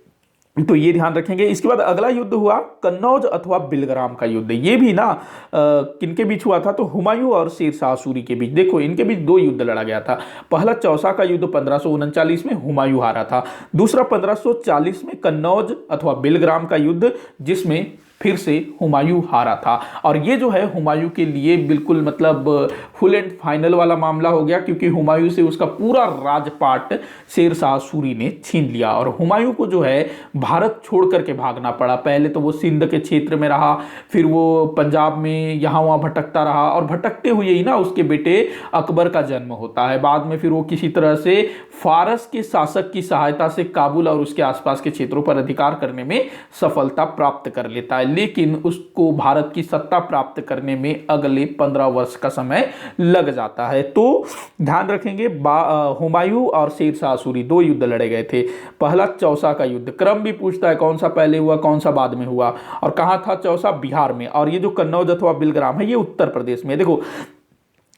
तो ये ध्यान रखेंगे। इसके बाद अगला युद्ध हुआ कन्नौज अथवा बिलग्राम का युद्ध। ये भी ना किनके बीच हुआ था, तो हुमायूं और शेर शाह सूरी के बीच। देखो इनके बीच 2 युद्ध लड़ा गया था। पहला चौसा का युद्ध 1539 में हुमायूं हारा था। दूसरा 1540 में कन्नौज अथवा बिलग्राम का युद्ध, जिसमें फिर से हुमायूं हारा था। और ये जो है हुमायूं के लिए बिल्कुल मतलब फुल एंड फाइनल वाला मामला हो गया, क्योंकि हुमायूं से उसका पूरा राजपाट शेर शाह सूरी ने छीन लिया। और हुमायूं को जो है भारत छोड़ करके भागना पड़ा। पहले तो वो सिंध के क्षेत्र में रहा, फिर वो पंजाब में यहाँ वहाँ भटकता रहा, और भटकते हुए ही ना उसके बेटे अकबर का जन्म होता है। बाद में फिर वो किसी तरह से फारस के शासक की सहायता से काबुल और उसके आसपास के क्षेत्रों पर अधिकार करने में सफलता प्राप्त कर लेता है, लेकिन उसको भारत की सत्ता प्राप्त करने में अगले 15 वर्ष का समय लग जाता है। तो ध्यान रखेंगे, हुमायूं और शेर शाह सूरी 2 युद्ध लड़े गए थे। पहला चौसा का युद्ध, क्रम भी पूछता है कौन सा पहले हुआ कौन सा बाद में हुआ, और कहां था चौसा, बिहार में। और ये जो कन्नौज अथवा बिलग्राम है ये उत्तर प्रदेश में। देखो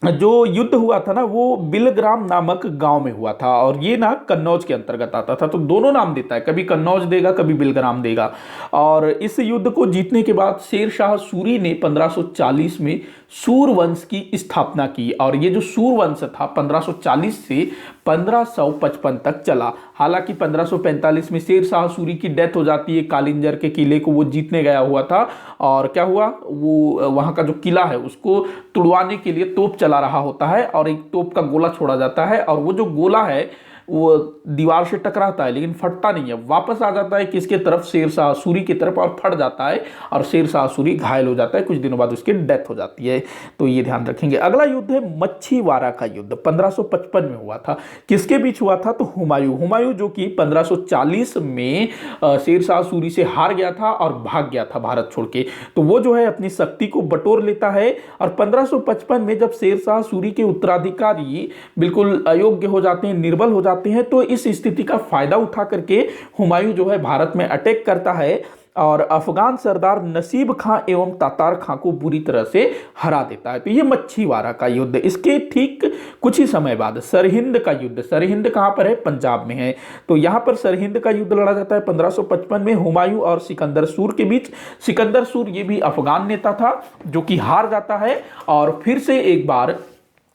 जो युद्ध हुआ था ना वो बिलग्राम नामक गांव में हुआ था, और ये ना कन्नौज के अंतर्गत आता था। तो दोनों नाम देता है, कभी कन्नौज देगा कभी बिलग्राम देगा। और इस युद्ध को जीतने के बाद शेर शाह सूरी ने 1540 में सूरवंश की स्थापना की। और ये जो सूरवंश था 1540 से 1555 तक चला। हालांकि 1545 में शेर शाह सूरी की डेथ हो जाती है। कालिंजर के किले को वो जीतने गया हुआ था, और क्या हुआ, वो वहां का जो किला है उसको तुड़वाने के लिए तोप चला रहा होता है, और एक तोप का गोला छोड़ा जाता है, और वो जो गोला है वो दीवार से टकराता है लेकिन फटता नहीं है, वापस आ जाता है किसके तरफ, शेर शाह सूरी की तरफ, और फट जाता है और शेर शाह सूरी घायल हो जाता है। कुछ दिनों बाद उसकी डेथ हो जाती है। तो ये ध्यान रखेंगे। अगला युद्ध है मच्छीवाड़ा का युद्ध, 1555 में हुआ था। किसके बीच हुआ था, तो हुमायूं जो कि 1540 में शेर शाह सूरी से हार गया था और भाग गया था भारत छोड़ के। तो वो जो है अपनी शक्ति को बटोर लेता है, और 1555 में जब शेर शाह सूरी के उत्तराधिकारी बिल्कुल अयोग्य हो जाते हैं, निर्बल हो जाते हैं, तो इस स्थिति का फायदा उठा करके हुमायूं जो है भारत में अटैक करता है और अफगान सरदार नसीब खां एवं तातार खां को बुरी तरह से हरा देता है। तो ये मच्छीवाड़ा का युद्ध। इसके ठीक कुछ ही समय बाद सरहिंद का युद्ध, सरहिंद कहां पर है, पंजाब में है। तो यहां पर सरहिंद का युद्ध लड़ा जाता है 1555 में हुमायूं और सिकंदर सूर के बीच। सिकंदर सूर ये भी अफगान नेता था जो कि हार जाता है, और फिर से एक बार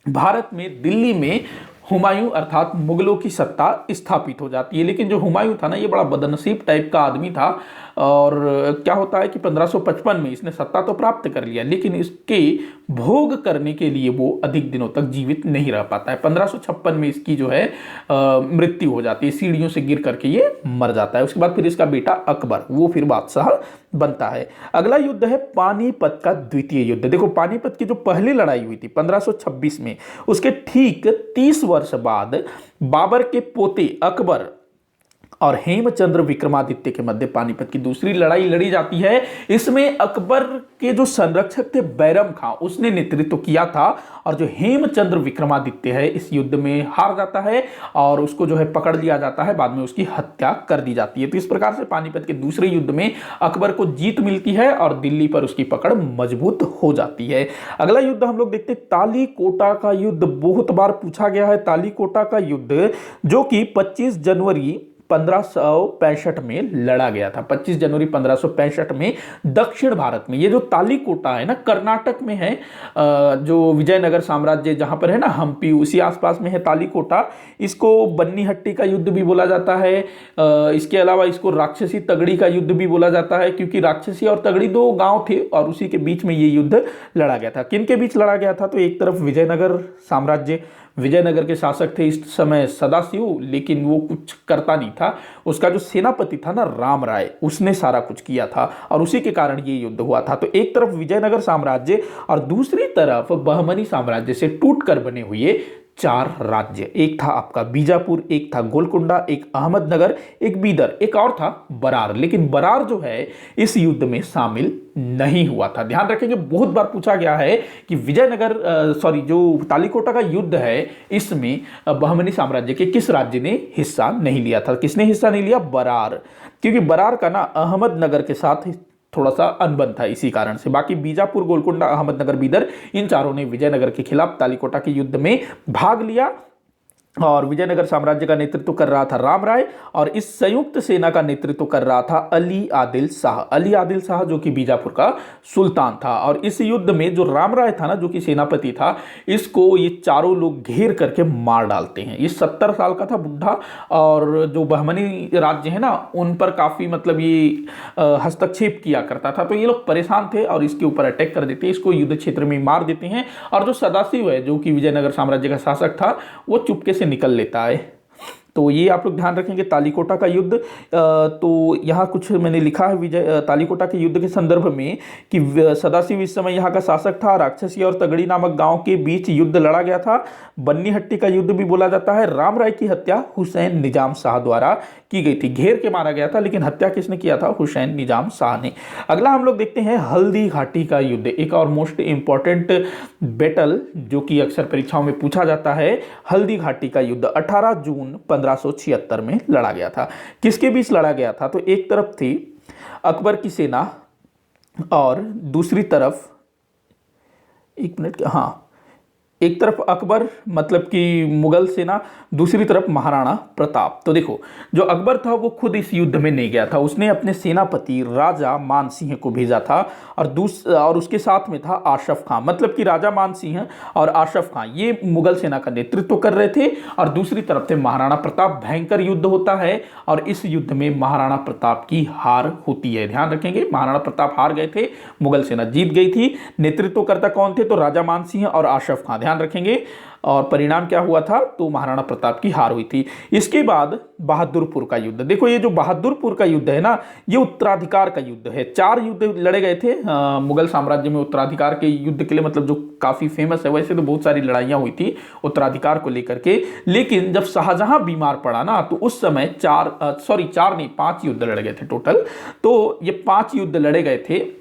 भारत में दिल्ली में हुमायूं अर्थात मुगलों की सत्ता स्थापित हो जाती है। लेकिन जो हुमायूं था ना, ये बड़ा बदनसीब टाइप का आदमी था। और क्या होता है कि 1555 में इसने सत्ता तो प्राप्त कर लिया, लेकिन इसके भोग करने के लिए वो अधिक दिनों तक जीवित नहीं रह पाता है। 1556 में इसकी जो है मृत्यु हो जाती है, सीढ़ियों से गिर करके ये मर जाता है। उसके बाद फिर इसका बेटा अकबर वो फिर बादशाह बनता है। अगला युद्ध है पानीपत का द्वितीय युद्ध। देखो, पानीपत की जो पहली लड़ाई हुई थी 1526 में, उसके ठीक 30 वर्ष बाद बाबर के पोते अकबर और हेमचंद्र विक्रमादित्य के मध्य पानीपत की दूसरी लड़ाई लड़ी जाती है। इसमें अकबर के जो संरक्षक थे बैरम खां, उसने नेतृत्व किया था, और जो हेमचंद्र विक्रमादित्य है इस युद्ध में हार जाता है और उसको जो है पकड़ लिया जाता है, बाद में उसकी हत्या कर दी जाती है। तो इस प्रकार से पानीपत के दूसरे युद्ध में अकबर को जीत मिलती है और दिल्ली पर उसकी पकड़ मजबूत हो जाती है। अगला युद्ध हम लोग देखते हैं ताली कोटा का युद्ध। बहुत बार पूछा गया है ताली कोटा का युद्ध, जो कि 25 जनवरी 1565 में लड़ा गया था। 25 जनवरी 1565 में दक्षिण भारत में, ये जो तालीकोटा है ना, कर्नाटक में है। जो विजयनगर साम्राज्य जहां पर है ना, हम्पी, उसी आसपास में है तालीकोटा। इसको बन्नीहट्टी का युद्ध भी बोला जाता है। इसके अलावा इसको राक्षसी तगड़ी का युद्ध भी बोला जाता है, क्योंकि राक्षसी और तगड़ी दो गांव थे और उसी के बीच में ये युद्ध लड़ा गया था। किन के बीच लड़ा गया था? तो एक तरफ विजयनगर साम्राज्य, विजयनगर के शासक थे इस समय सदाशिव, लेकिन वो कुछ करता नहीं था। उसका जो सेनापति था ना राम राय, उसने सारा कुछ किया था और उसी के कारण ये युद्ध हुआ था। तो एक तरफ विजयनगर साम्राज्य और दूसरी तरफ बहमनी साम्राज्य से टूटकर बने हुए 4 राज्य। एक था आपका बीजापुर, एक था गोलकुंडा, एक अहमदनगर, एक बीदर, एक और था बरार। लेकिन बरार जो है इस युद्ध में शामिल नहीं हुआ था। ध्यान रखेंगे, बहुत बार पूछा गया है कि विजयनगर जो तालीकोटा का युद्ध है, इसमें बहमनी साम्राज्य के किस राज्य ने हिस्सा नहीं लिया था? किसने हिस्सा नहीं लिया? बरार, क्योंकि बरार का ना अहमदनगर के साथ थोड़ा सा अनबन था, इसी कारण से। बाकी बीजापुर, गोलकुंडा, अहमदनगर, बीदर, इन चारों ने विजयनगर के खिलाफ तालीकोटा के युद्ध में भाग लिया। और विजयनगर साम्राज्य का नेतृत्व कर रहा था राम राय और इस संयुक्त सेना का नेतृत्व कर रहा था अली आदिल शाह। अली आदिल शाह जो कि बीजापुर का सुल्तान था। और इस युद्ध में जो राम राय था ना, जो कि सेनापति था, इसको ये चारों लोग घेर करके मार डालते हैं। ये 70 साल का था बुढ़ा, और जो बहमनी राज्य है ना, उन पर काफी मतलब ये हस्तक्षेप किया करता था। तो ये लोग परेशान थे और इसके ऊपर अटैक कर देते हैं, इसको युद्ध क्षेत्र में मार देते हैं। और जो सदाशिव है, जो कि विजयनगर साम्राज्य का शासक था, वो चुपके से निकल लेता है। तो ये आप लोग ध्यान रखेंगे तालीकोटा का युद्ध। तो यहाँ कुछ मैंने लिखा है तालीकोटा के युद्ध के संदर्भ में कि सदाशिव इस समय यहाँ का शासक था। राक्षसी और तगड़ी नामक गांव के बीच युद्ध लड़ा गया था। बन्नीहट्टी का युद्ध भी बोला जाता है। राम राय की हत्या हुसैन निजाम शाह द्वारा की गई थी। घेर के मारा गया था, लेकिन हत्या किसने किया था? हुसैन निजाम शाह ने। अगला हम लोग देखते हैं हल्दी घाटी का युद्ध, एक और मोस्ट इंपॉर्टेंट बैटल जो कि अक्सर परीक्षाओं में पूछा जाता है। हल्दी घाटी का युद्ध 18 जून 1576 में लड़ा गया था। किसके बीच लड़ा गया था? तो एक तरफ थी अकबर की सेना और दूसरी तरफ, एक तरफ अकबर मतलब कि मुगल सेना, दूसरी तरफ महाराणा प्रताप। तो देखो, जो अकबर था वो खुद इस युद्ध में नहीं गया था, उसने अपने सेनापति राजा मान सिंह को भेजा था और उसके साथ में था आशफ खां। मतलब कि राजा मान सिंह और आशफ खां ये मुगल सेना का नेतृत्व कर रहे थे और दूसरी तरफ थे महाराणा प्रताप। भयंकर युद्ध होता है और इस युद्ध में महाराणा प्रताप की हार होती है। ध्यान रखेंगे, महाराणा प्रताप हार गए थे, मुगल सेना जीत गई थी। नेतृत्वकर्ता कौन थे? तो राजा मान सिंह और आशफ खां। ध्यान रखेंगे, और परिणाम क्या हुआ था? तो महाराणा प्रताप की हार हुई थी। इसके बाद बहादुरपुर का युद्ध। देखो, ये जो बहादुरपुर का युद्ध है ना, ये उत्तराधिकार का युद्ध है। 4 युद्ध लड़े गए थे मुगल साम्राज्य में उत्तराधिकार के युद्ध के लिए, मतलब जो काफी फेमस है। वैसे तो बहुत सारी लड़ाइयां हुई थी उत्तराधिकार को लेकर के, लेकिन जब शाहजहां बीमार पड़ा ना, तो उस समय 5 युद्ध लड़े गए थे टोटल। तो ये 5 युद्ध लड़े गए थे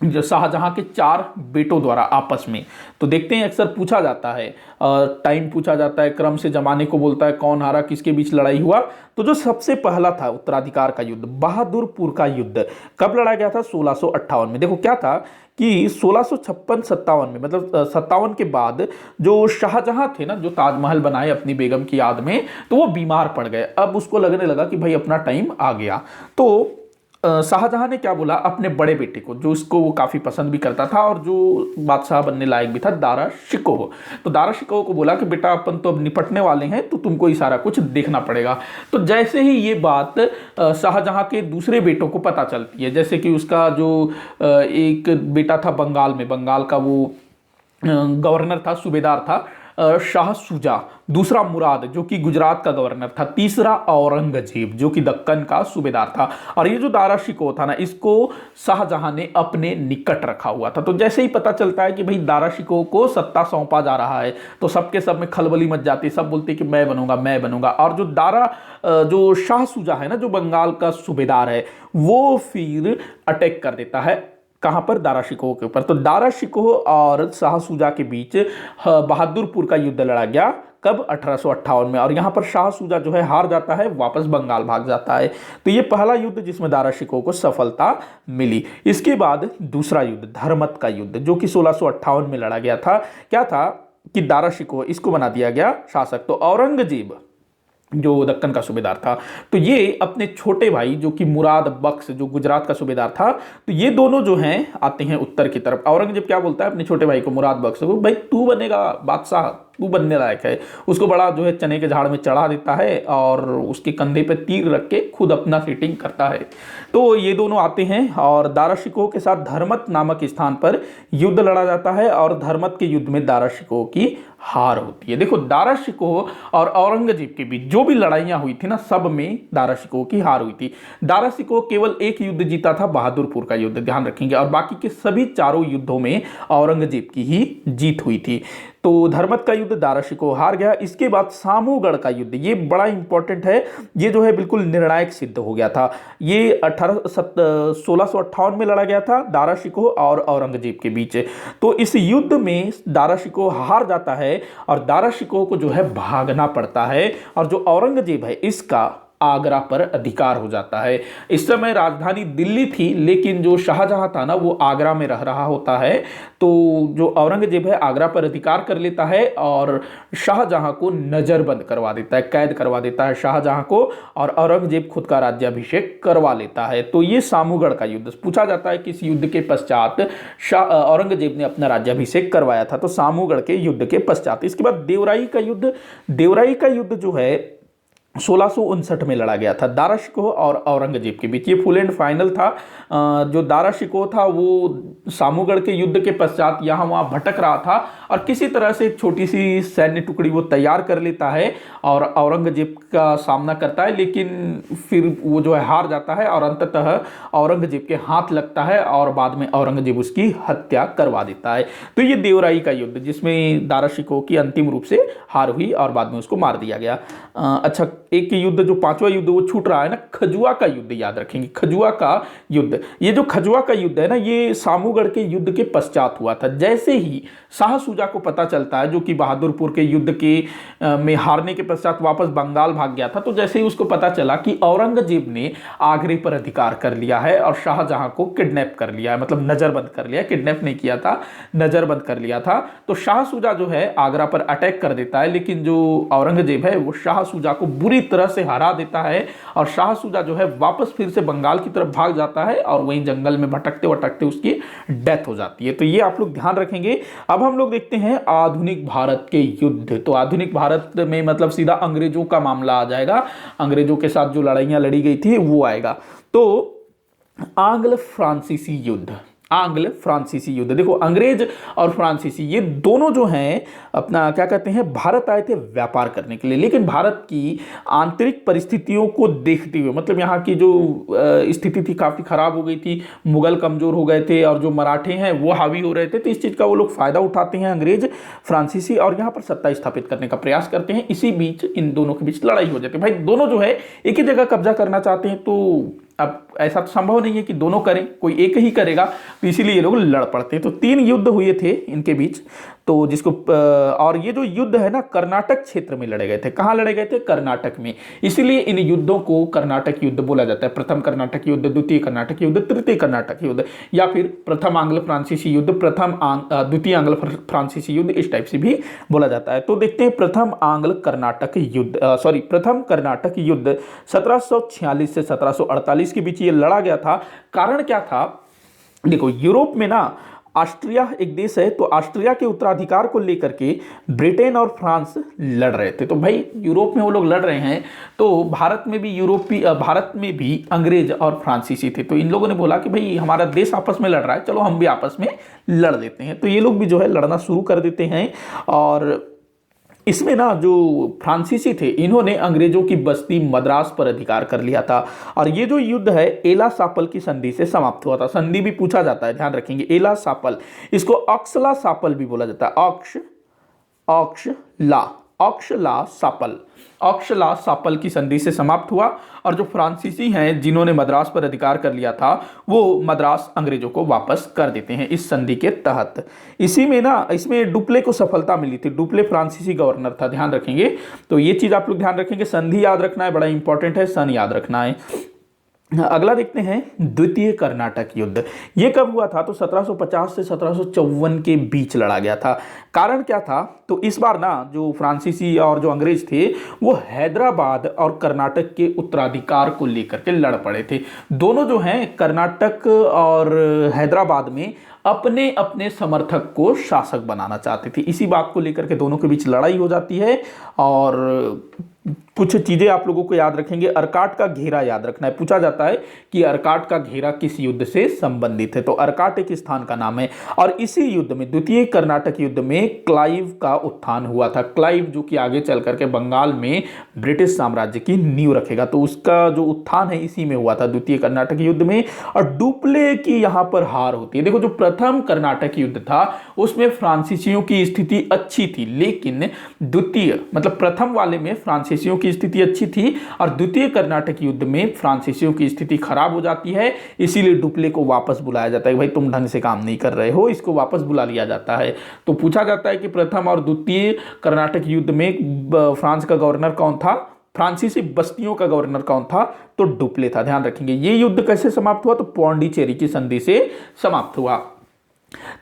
जो शाहजहां के 4 बेटों द्वारा आपस में। तो देखते हैं, अक्सर पूछा जाता है, टाइम पूछा जाता है, क्रम से जमाने को बोलता है, कौन हारा, किसके बीच लड़ाई हुआ। तो जो सबसे पहला था उत्तराधिकार का युद्ध, बहादुरपुर का युद्ध, कब लड़ा गया था? 1658 में। देखो क्या था कि 1656-57 में, मतलब 57 के बाद जो शाहजहां थे ना, जो ताजमहल बनाए अपनी बेगम की याद में, तो वो बीमार पड़ गए। अब उसको लगने लगा कि भाई अपना टाइम आ गया। तो शाहजहां ने क्या बोला अपने बड़े बेटे को, जो इसको वो काफ़ी पसंद भी करता था और जो बादशाह बनने लायक भी था, दारा शिकोह। तो दारा शिकोह को बोला कि बेटा अपन तो अब निपटने वाले हैं, तो तुमको ही सारा कुछ देखना पड़ेगा। तो जैसे ही ये बात शाहजहां के दूसरे बेटों को पता चलती है, जैसे कि उसका जो एक बेटा था बंगाल में, बंगाल का वो गवर्नर था, सूबेदार था शाह शुजा, दूसरा मुराद जो कि गुजरात का गवर्नर था, तीसरा औरंगजेब जो कि दक्कन का सूबेदार था, और ये जो दारा शिकोह था ना, इसको शाहजहां ने अपने निकट रखा हुआ था। तो जैसे ही पता चलता है कि भाई दारा शिकोह को सत्ता सौंपा जा रहा है, तो सबके सब में खलबली मच जाती, सब बोलते कि मैं बनूंगा मैं बनूंगा। और जो जो शाह शुजा है ना, जो बंगाल का सूबेदार है, वो फिर अटैक कर देता है कहां पर, दारा शिकोह के ऊपर। तो दारा शिकोह और शाह शुजा के बीच बहादुरपुर का युद्ध लड़ा गया, कब, 1858 में। और यहां पर शाह शुजा जो है हार जाता है, वापस बंगाल भाग जाता है। तो ये पहला युद्ध जिसमें दारा शिकोह को सफलता मिली। इसके बाद दूसरा युद्ध, धर्मत का युद्ध, जो कि 1658 में लड़ा गया था। क्या था कि दारा शिकोह इसको बना दिया गया शासक, तो औरंगजेब जो दक्कन का सूबेदार था, तो ये अपने छोटे भाई जो कि मुराद बख्श जो गुजरात का सूबेदार था, तो ये दोनों जो हैं आते हैं उत्तर की तरफ। औरंगजेब क्या बोलता है अपने छोटे भाई को, मुराद बख्श को, भाई तू बनेगा बादशाह, तू बनने लायक है। उसको बड़ा जो है चने के झाड़ में चढ़ा देता है और उसके कंधे पे तीर रख के खुद अपना सीटिंग करता है। तो ये दोनों आते हैं और दारा शिकोह के साथ धर्मत नामक स्थान पर युद्ध लड़ा जाता है, और धर्मत के युद्ध में दारा शिकोह की हार होती है। देखो, दारा शिकोह और औरंगजेब के बीच जो भी लड़ाइयां हुई थी ना, सब में दारा शिकोह की हार हुई थी। दारा शिकोह केवल एक युद्ध जीता था, बहादुरपुर का युद्ध, ध्यान रखेंगे, और बाकी के सभी चारों युद्धों में औरंगजेब की ही जीत हुई थी। तो धर्मत का युद्ध दारा शिकोह हार गया। इसके बाद सामूगढ़ का युद्ध, ये बड़ा इंपॉर्टेंट है, ये जो है बिल्कुल निर्णायक सिद्ध हो गया था। ये 1658 में लड़ा गया था दारा शिकोह और औरंगजेब के बीच। तो इस युद्ध में दारा शिकोह हार जाता है और दारा शिकोह को जो है भागना पड़ता है, और जो औरंगजेब है इसका आगरा पर अधिकार हो जाता है। इस समय राजधानी दिल्ली थी, लेकिन जो शाहजहां था ना, वो आगरा में रह रहा होता है। तो जो औरंगजेब है आगरा पर अधिकार कर लेता है और शाहजहां को नजरबंद करवा देता है, कैद करवा देता है शाहजहां को, और औरंगजेब खुद का राज्याभिषेक करवा लेता है। तो ये सामूगढ़ का युद्ध पूछा जाता है कि इस युद्ध के पश्चात औरंगजेब ने अपना राज्याभिषेक करवाया था, तो सामूगढ़ के युद्ध के पश्चात। इसके बाद देवराई का युद्ध, देवराई का युद्ध जो है 1659 में लड़ा गया था दारा शिकोह और औरंगजेब के बीच। ये फुल एंड फाइनल था। जो दारा शिकोह था वो सामूगढ़ के युद्ध के पश्चात यहाँ वहाँ भटक रहा था, और किसी तरह से एक छोटी सी सैन्य टुकड़ी वो तैयार कर लेता है और औरंगजेब का सामना करता है, लेकिन फिर वो जो है हार जाता है और अंततः औरंगजेब के हाथ लगता है और बाद में औरंगजेब उसकी हत्या करवा देता है। तो ये देवराई का युद्ध, जिसमें दारा शिकोह की अंतिम रूप से हार हुई और बाद में उसको मार दिया गया। अच्छा, एक युद्ध जो पांचवा युद्ध वो छूट रहा है ना, खजुआ का युद्ध, याद रखेंगे खजुआ का युद्ध। ये जो खजुआ का युद्ध है ना, ये सामूगढ़ के युद्ध के पश्चात हुआ था। जैसे ही शाह शुजा को पता चलता है, जो कि बहादुरपुर के युद्ध के में हारने के पश्चात वापस बंगाल भाग गया था, तो जैसे ही उसको पता चला कि औरंगजेब ने आगरे पर अधिकार कर लिया है और शाहजहां को किडनैप कर लिया है, मतलब नजरबंद कर लिया, किडनैप नहीं किया था, नजरबंद कर लिया था, तो शाह शुजा जो है आगरा पर अटैक कर देता है। लेकिन जो औरंगजेब है वो शाह शुजा को बुरी तरह से हरा देता है, और शाह शुजा जो है वापस फिर से बंगाल की तरफ भाग जाता है और वहीं जंगल में भटकते भटकते उसकी डेथ हो जाती है। तो ये आप लोग ध्यान रखेंगे। अब हम लोग देखते हैं आधुनिक भारत के युद्ध। तो आधुनिक भारत में मतलब सीधा अंग्रेजों का मामला आ जाएगा, अंग्रेजों के साथ जो लड़ाइयां लड़ी गई थी वो आएगा। तो आंग्ल फ्रांसीसी युद्ध, आंग्ल फ्रांसीसी युद्ध, देखो अंग्रेज और फ्रांसीसी ये दोनों जो हैं अपना क्या कहते हैं, भारत आए थे व्यापार करने के लिए, लेकिन भारत की आंतरिक परिस्थितियों को देखते हुए, मतलब यहाँ की जो स्थिति थी काफ़ी खराब हो गई थी, मुगल कमज़ोर हो गए थे और जो मराठे हैं वो हावी हो रहे थे, तो इस चीज़ का वो लोग फ़ायदा उठाते हैं अंग्रेज फ्रांसीसी, और यहाँ पर सत्ता स्थापित करने का प्रयास करते हैं। इसी बीच इन दोनों के बीच लड़ाई हो जाती है। भाई दोनों जो है एक ही जगह कब्जा करना चाहते हैं, तो अब ऐसा तो संभव नहीं है कि दोनों करें, कोई एक ही करेगा, तो इसीलिए ये लोग लड़ पड़ते हैं। तो 3 युद्ध हुए थे इनके बीच। तो जिसको और ये जो युद्ध है ना कर्नाटक क्षेत्र में लड़े गए थे। कहाँ लड़े गए थे? कर्नाटक में। इसीलिए इन युद्धों को कर्नाटक युद्ध बोला जाता है। प्रथम कर्नाटक युद्ध, द्वितीय कर्नाटक युद्ध, तृतीय कर्नाटक युद्ध, या फिर प्रथम आंग्ल फ्रांसीसी युद्ध, द्वितीय आंग्ल फ्रांसीसी युद्ध, इस टाइप से भी बोला जाता है। तो देखते हैं प्रथम आंग्ल कर्नाटक युद्ध, प्रथम कर्नाटक युद्ध 1746 से 1748 के बीच ये लड़ा गया था। कारण क्या था? देखो, यूरोप में ना ऑस्ट्रिया एक देश है, तो ऑस्ट्रिया के उत्तराधिकार को लेकर के ब्रिटेन और फ्रांस लड़ रहे थे। तो भाई यूरोप में वो लोग लड़ रहे हैं, तो भारत में भी अंग्रेज और फ्रांसीसी थे। तो इन लोगों ने बोला कि भाई हमारा देश आपस में लड़ रहा है, चलो हम भी आपस में लड़ देते हैं। तो ये लोग भी जो है लड़ना शुरू कर देते हैं। और इसमें ना जो फ्रांसीसी थे, इन्होंने अंग्रेजों की बस्ती मद्रास पर अधिकार कर लिया था। और ये जो युद्ध है एला सापल की संधि से समाप्त हुआ था। संधि भी पूछा जाता है, ध्यान रखेंगे। एला सापल, इसको अक्सला सापल भी बोला जाता है। अक्सला सापल की संधि से समाप्त हुआ। और जो फ्रांसीसी हैं जिन्होंने मद्रास पर अधिकार कर लिया था, वो मद्रास अंग्रेजों को वापस कर देते हैं इस संधि के तहत। इसमें डुप्ले को सफलता मिली थी। डुप्ले फ्रांसीसी गवर्नर था, ध्यान रखेंगे। तो ये चीज आप लोग ध्यान रखेंगे, संधि याद रखना है, बड़ा इंपॉर्टेंट है, सन याद रखना है। अगला देखते हैं द्वितीय कर्नाटक युद्ध। यह कब हुआ था? तो 1750 से 1754 के बीच लड़ा गया था। कारण क्या था? तो इस बार ना जो फ्रांसीसी और जो अंग्रेज थे वो हैदराबाद और कर्नाटक के उत्तराधिकार को लेकर के लड़ पड़े थे। दोनों जो हैं कर्नाटक और हैदराबाद में अपने अपने समर्थक को शासक बनाना चाहते थे। इसी बात को लेकर के दोनों के बीच लड़ाई हो जाती है। और कुछ चीजें आप लोगों को याद रखेंगे। अर्काट का घेरा याद रखना है, पूछा जाता है कि अर्काट का घेरा किस युद्ध से संबंधित है। तो अर्काट एक स्थान का नाम है। और इसी युद्ध में, द्वितीय कर्नाटक युद्ध में, क्लाइव का उत्थान हुआ था। क्लाइव जो कि आगे चल करके बंगाल में ब्रिटिश साम्राज्य की नींव रखेगा। तो उसका जो उत्थान है इसी में हुआ था, द्वितीय कर्नाटक युद्ध में। और डुप्ले की यहां पर हार होती है। देखो, जो प्रथम कर्नाटक युद्ध था उसमें फ्रांसीसियों की स्थिति अच्छी थी, लेकिन द्वितीय मतलब प्रथम वाले में फ्रांसीसियों की स्थिति अच्छी थी और द्वितीय कर्नाटक युद्ध में फ्रांसीसियों की स्थिति खराब हो जाती है। इसीलिए डुप्ले को वापस बुलाया जाता है कि भाई तुम ढंग से काम नहीं कर रहे हो, इसको वापस बुला लिया जाता है। तो पूछा जाता है कि प्रथम और द्वितीय कर्नाटक युद्ध में फ्रांस का गवर्नर कौन था? फ्रांसीसी बस्तियों का गवर्नर कौन था? तो डुप्ले था, ध्यान रखेंगे। ये युद्ध कैसे समाप्त हुआ? तो पौंडीचेरी की संधि से समाप्त हुआ।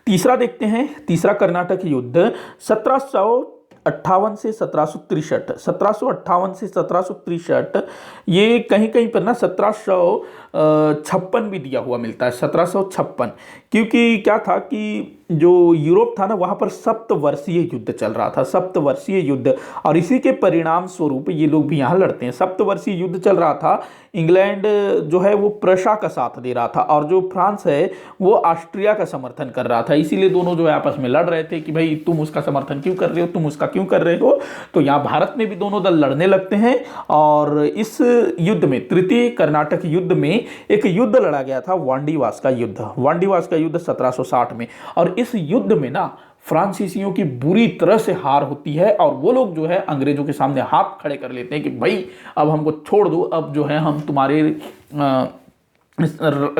तीसरा देखते हैं, तीसरा कर्नाटक युद्ध 1758 से 1763 से 1763। ये कहीं कहीं पर ना 1756 भी दिया हुआ मिलता है, 1756। क्योंकि क्या था कि जो यूरोप था ना वहां पर सप्तवर्षीय युद्ध चल रहा था, सप्तवर्षीय युद्ध। और इसी के परिणाम स्वरूप ये लोग भी यहां लड़ते हैं। सप्तवर्षीय युद्ध चल रहा था। इंग्लैंड जो है वो प्रशा का साथ दे रहा था और जो फ्रांस है वो ऑस्ट्रिया का समर्थन कर रहा था। इसीलिए दोनों जो है आपस में लड़ रहे थे कि भाई तुम उसका समर्थन क्यों कर रहे हो, तुम उसका क्यों कर रहे हो। तो यहाँ भारत में भी दोनों दल लड़ने लगते हैं। और इस युद्ध में, तृतीय कर्नाटक युद्ध में, एक युद्ध लड़ा गया था, वांडीवास का युद्ध। वांडीवास का युद्ध 1760 में। और इस युद्ध में ना फ्रांसीसियों की बुरी तरह से हार होती है और वो लोग जो है अंग्रेजों के सामने हाथ खड़े कर लेते हैं कि भाई अब हमको छोड़ दो, अब जो है हम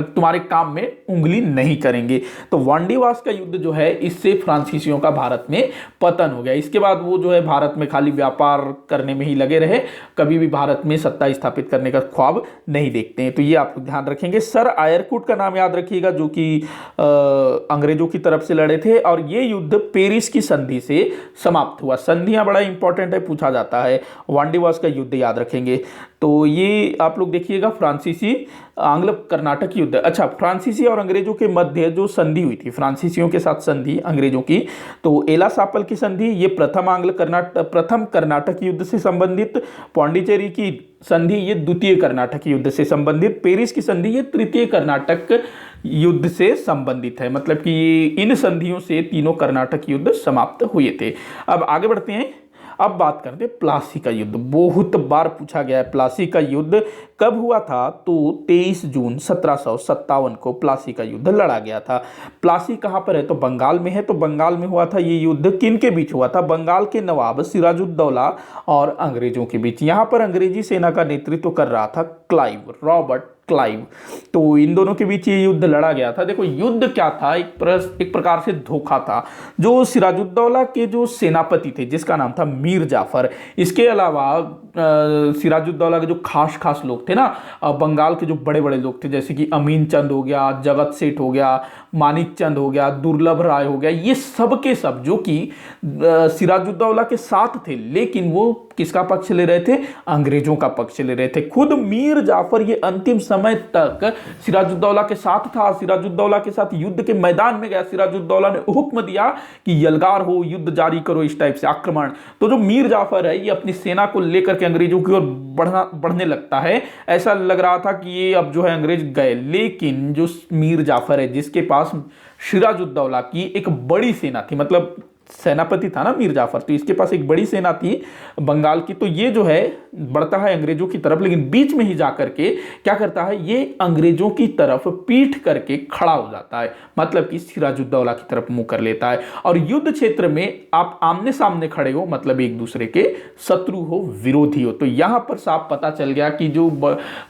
तुम्हारे काम में उंगली नहीं करेंगे। तो वांडीवास का युद्ध जो है इससे फ्रांसीसियों का भारत में पतन हो गया। इसके बाद वो जो है भारत में खाली व्यापार करने में ही लगे रहे, कभी भी भारत में सत्ता स्थापित करने का ख्वाब नहीं देखते हैं। तो ये आप ध्यान रखेंगे। सर आयरकुट का नाम याद रखिएगा, जो कि अंग्रेजों की तरफ से लड़े थे। और ये युद्ध पेरिस की संधि से समाप्त हुआ। संधियां बड़ा इंपॉर्टेंट है, पूछा जाता है। वांडीवास का युद्ध याद रखेंगे। तो ये आप लोग देखिएगा, फ्रांसीसी आंग्ल कर्नाटक युद्ध। अच्छा, फ्रांसीसी और अंग्रेजों के मध्य जो संधि हुई थी, फ्रांसीसियों के साथ संधि अंग्रेजों की, तो एला सापल की संधि ये प्रथम कर्नाटक युद्ध से संबंधित। पौंडीचेरी की संधि ये द्वितीय कर्नाटक युद्ध से संबंधित। पेरिस की संधि ये तृतीय कर्नाटक युद्ध से संबंधित है। मतलब कि इन संधियों से तीनों कर्नाटक युद्ध समाप्त हुए थे। अब आगे बढ़ते हैं। अब बात करते हैं प्लासी का युद्ध। बहुत बार पूछा गया है प्लासी का युद्ध कब हुआ था? तो 23 जून 1757 को प्लासी का युद्ध लड़ा गया था। प्लासी कहाँ पर है? तो बंगाल में है। तो बंगाल में हुआ था ये युद्ध। किन के बीच हुआ था? बंगाल के नवाब सिराजुद्दौला और अंग्रेजों के बीच। यहाँ पर अंग्रेजी सेना का नेतृत्व कर रहा था क्लाइव, रॉबर्ट क्लाइव। तो इन दोनों के बीच ये युद्ध लड़ा गया था। देखो युद्ध क्या था, एक प्रकार से धोखा था। जो सिराजुद्दौला के जो सेनापति थे जिसका नाम था मीर जाफर, इसके अलावा सिराजुद्दौला के जो खास खास लोग थे ना, बंगाल के जो बड़े बड़े लोग थे जैसे कि अमीन चंद हो गया, जगत सेठ हो गया, मानिक चंद हो गया, दुर्लभ राय हो गया, ये सब के सब जो कि सिराजुद्दौला के साथ थे, लेकिन वो किसका पक्ष ले रहे थे? अंग्रेजों का पक्ष ले रहे थे। खुद मीर जाफर ये अंतिम समय तक सिराजुद्दौला के साथ था, सिराजुद्दौला के साथ युद्ध के मैदान में गया। सिराजुद्दौला ने हुक्म दिया कि यलगार हो, युद्ध जारी करो, इस टाइप से आक्रमण। तो जो मीर जाफर है ये अपनी सेना को लेकर के अंग्रेजों की ओर बढ़ने लगता है। ऐसा लग रहा था कि ये अब जो है अंग्रेज गए, लेकिन जो मीर जाफर है जिसके पास सिराजुद्दौला की एक बड़ी सेना थी, मतलब सेनापति था ना मीर जाफर, तो इसके पास एक बड़ी सेना थी बंगाल की, तो ये जो है बढ़ता है अंग्रेजों की तरफ, लेकिन बीच में ही जाकर के क्या करता है, ये अंग्रेजों की तरफ पीठ करके खड़ा हो जाता है, मतलब कि सिराजुद्दौला की तरफ मुंह कर लेता है। और युद्ध क्षेत्र में आप आमने सामने खड़े हो, मतलब एक दूसरे के शत्रु हो, विरोधी हो। तो यहां पर साफ पता चल गया कि जो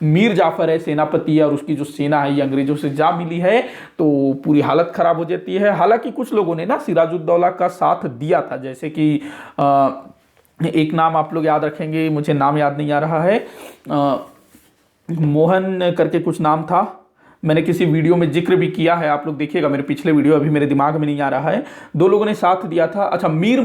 मीर जाफर है सेनापति और उसकी जो सेना है ये अंग्रेजों से जा मिली है, तो पूरी हालत खराब हो जाती है। हालांकि कुछ लोगों ने ना सिराजुद्दौला का साथ दिया था, जैसे कि एक नाम आप लोग याद रखेंगे, मुझे नाम याद नहीं आ रहा है, मोहन करके कुछ नाम था, मैंने किसी वीडियो में जिक्र भी किया है, आप लोग देखिएगा मेरे पिछले वीडियो, अभी मेरे दिमाग में नहीं आ रहा है। दो लोगों ने साथ दिया था। अच्छा, मीर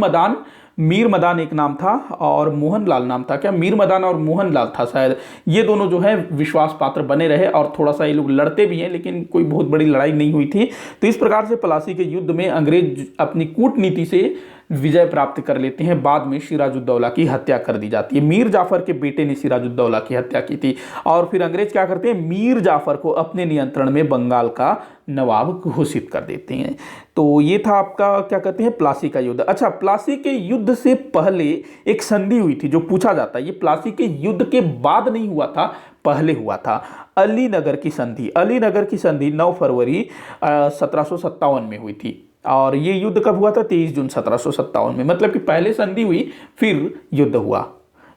मदान एक नाम था और मोहनलाल नाम था क्या, मीर मदान और मोहनलाल था शायद। ये दोनों जो है विश्वास पात्र बने रहे और थोड़ा सा ये लोग लड़ते भी हैं, लेकिन कोई बहुत बड़ी लड़ाई नहीं हुई थी। तो इस प्रकार से प्लासी के युद्ध में अंग्रेज अपनी कूटनीति से विजय प्राप्त कर लेते हैं। बाद में सिराजुद्दौला की हत्या कर दी जाती है। मीर जाफर के बेटे ने सिराजुद्दौला की हत्या की थी और फिर अंग्रेज क्या करते हैं, मीर जाफर को अपने नियंत्रण में बंगाल का नवाब घोषित कर देते हैं। तो ये था आपका क्या कहते हैं, प्लासी का युद्ध। अच्छा, प्लासी के युद्ध से पहले एक संधि हुई थी जो पूछा जाता है, ये प्लासी के युद्ध के बाद नहीं हुआ था, पहले हुआ था। अलीनगर की संधि, अलीनगर की संधि 9 फरवरी 1757 में हुई थी। और ये युद्ध कब हुआ था? 23 जून 1757 में, मतलब कि पहले संधि हुई फिर युद्ध हुआ,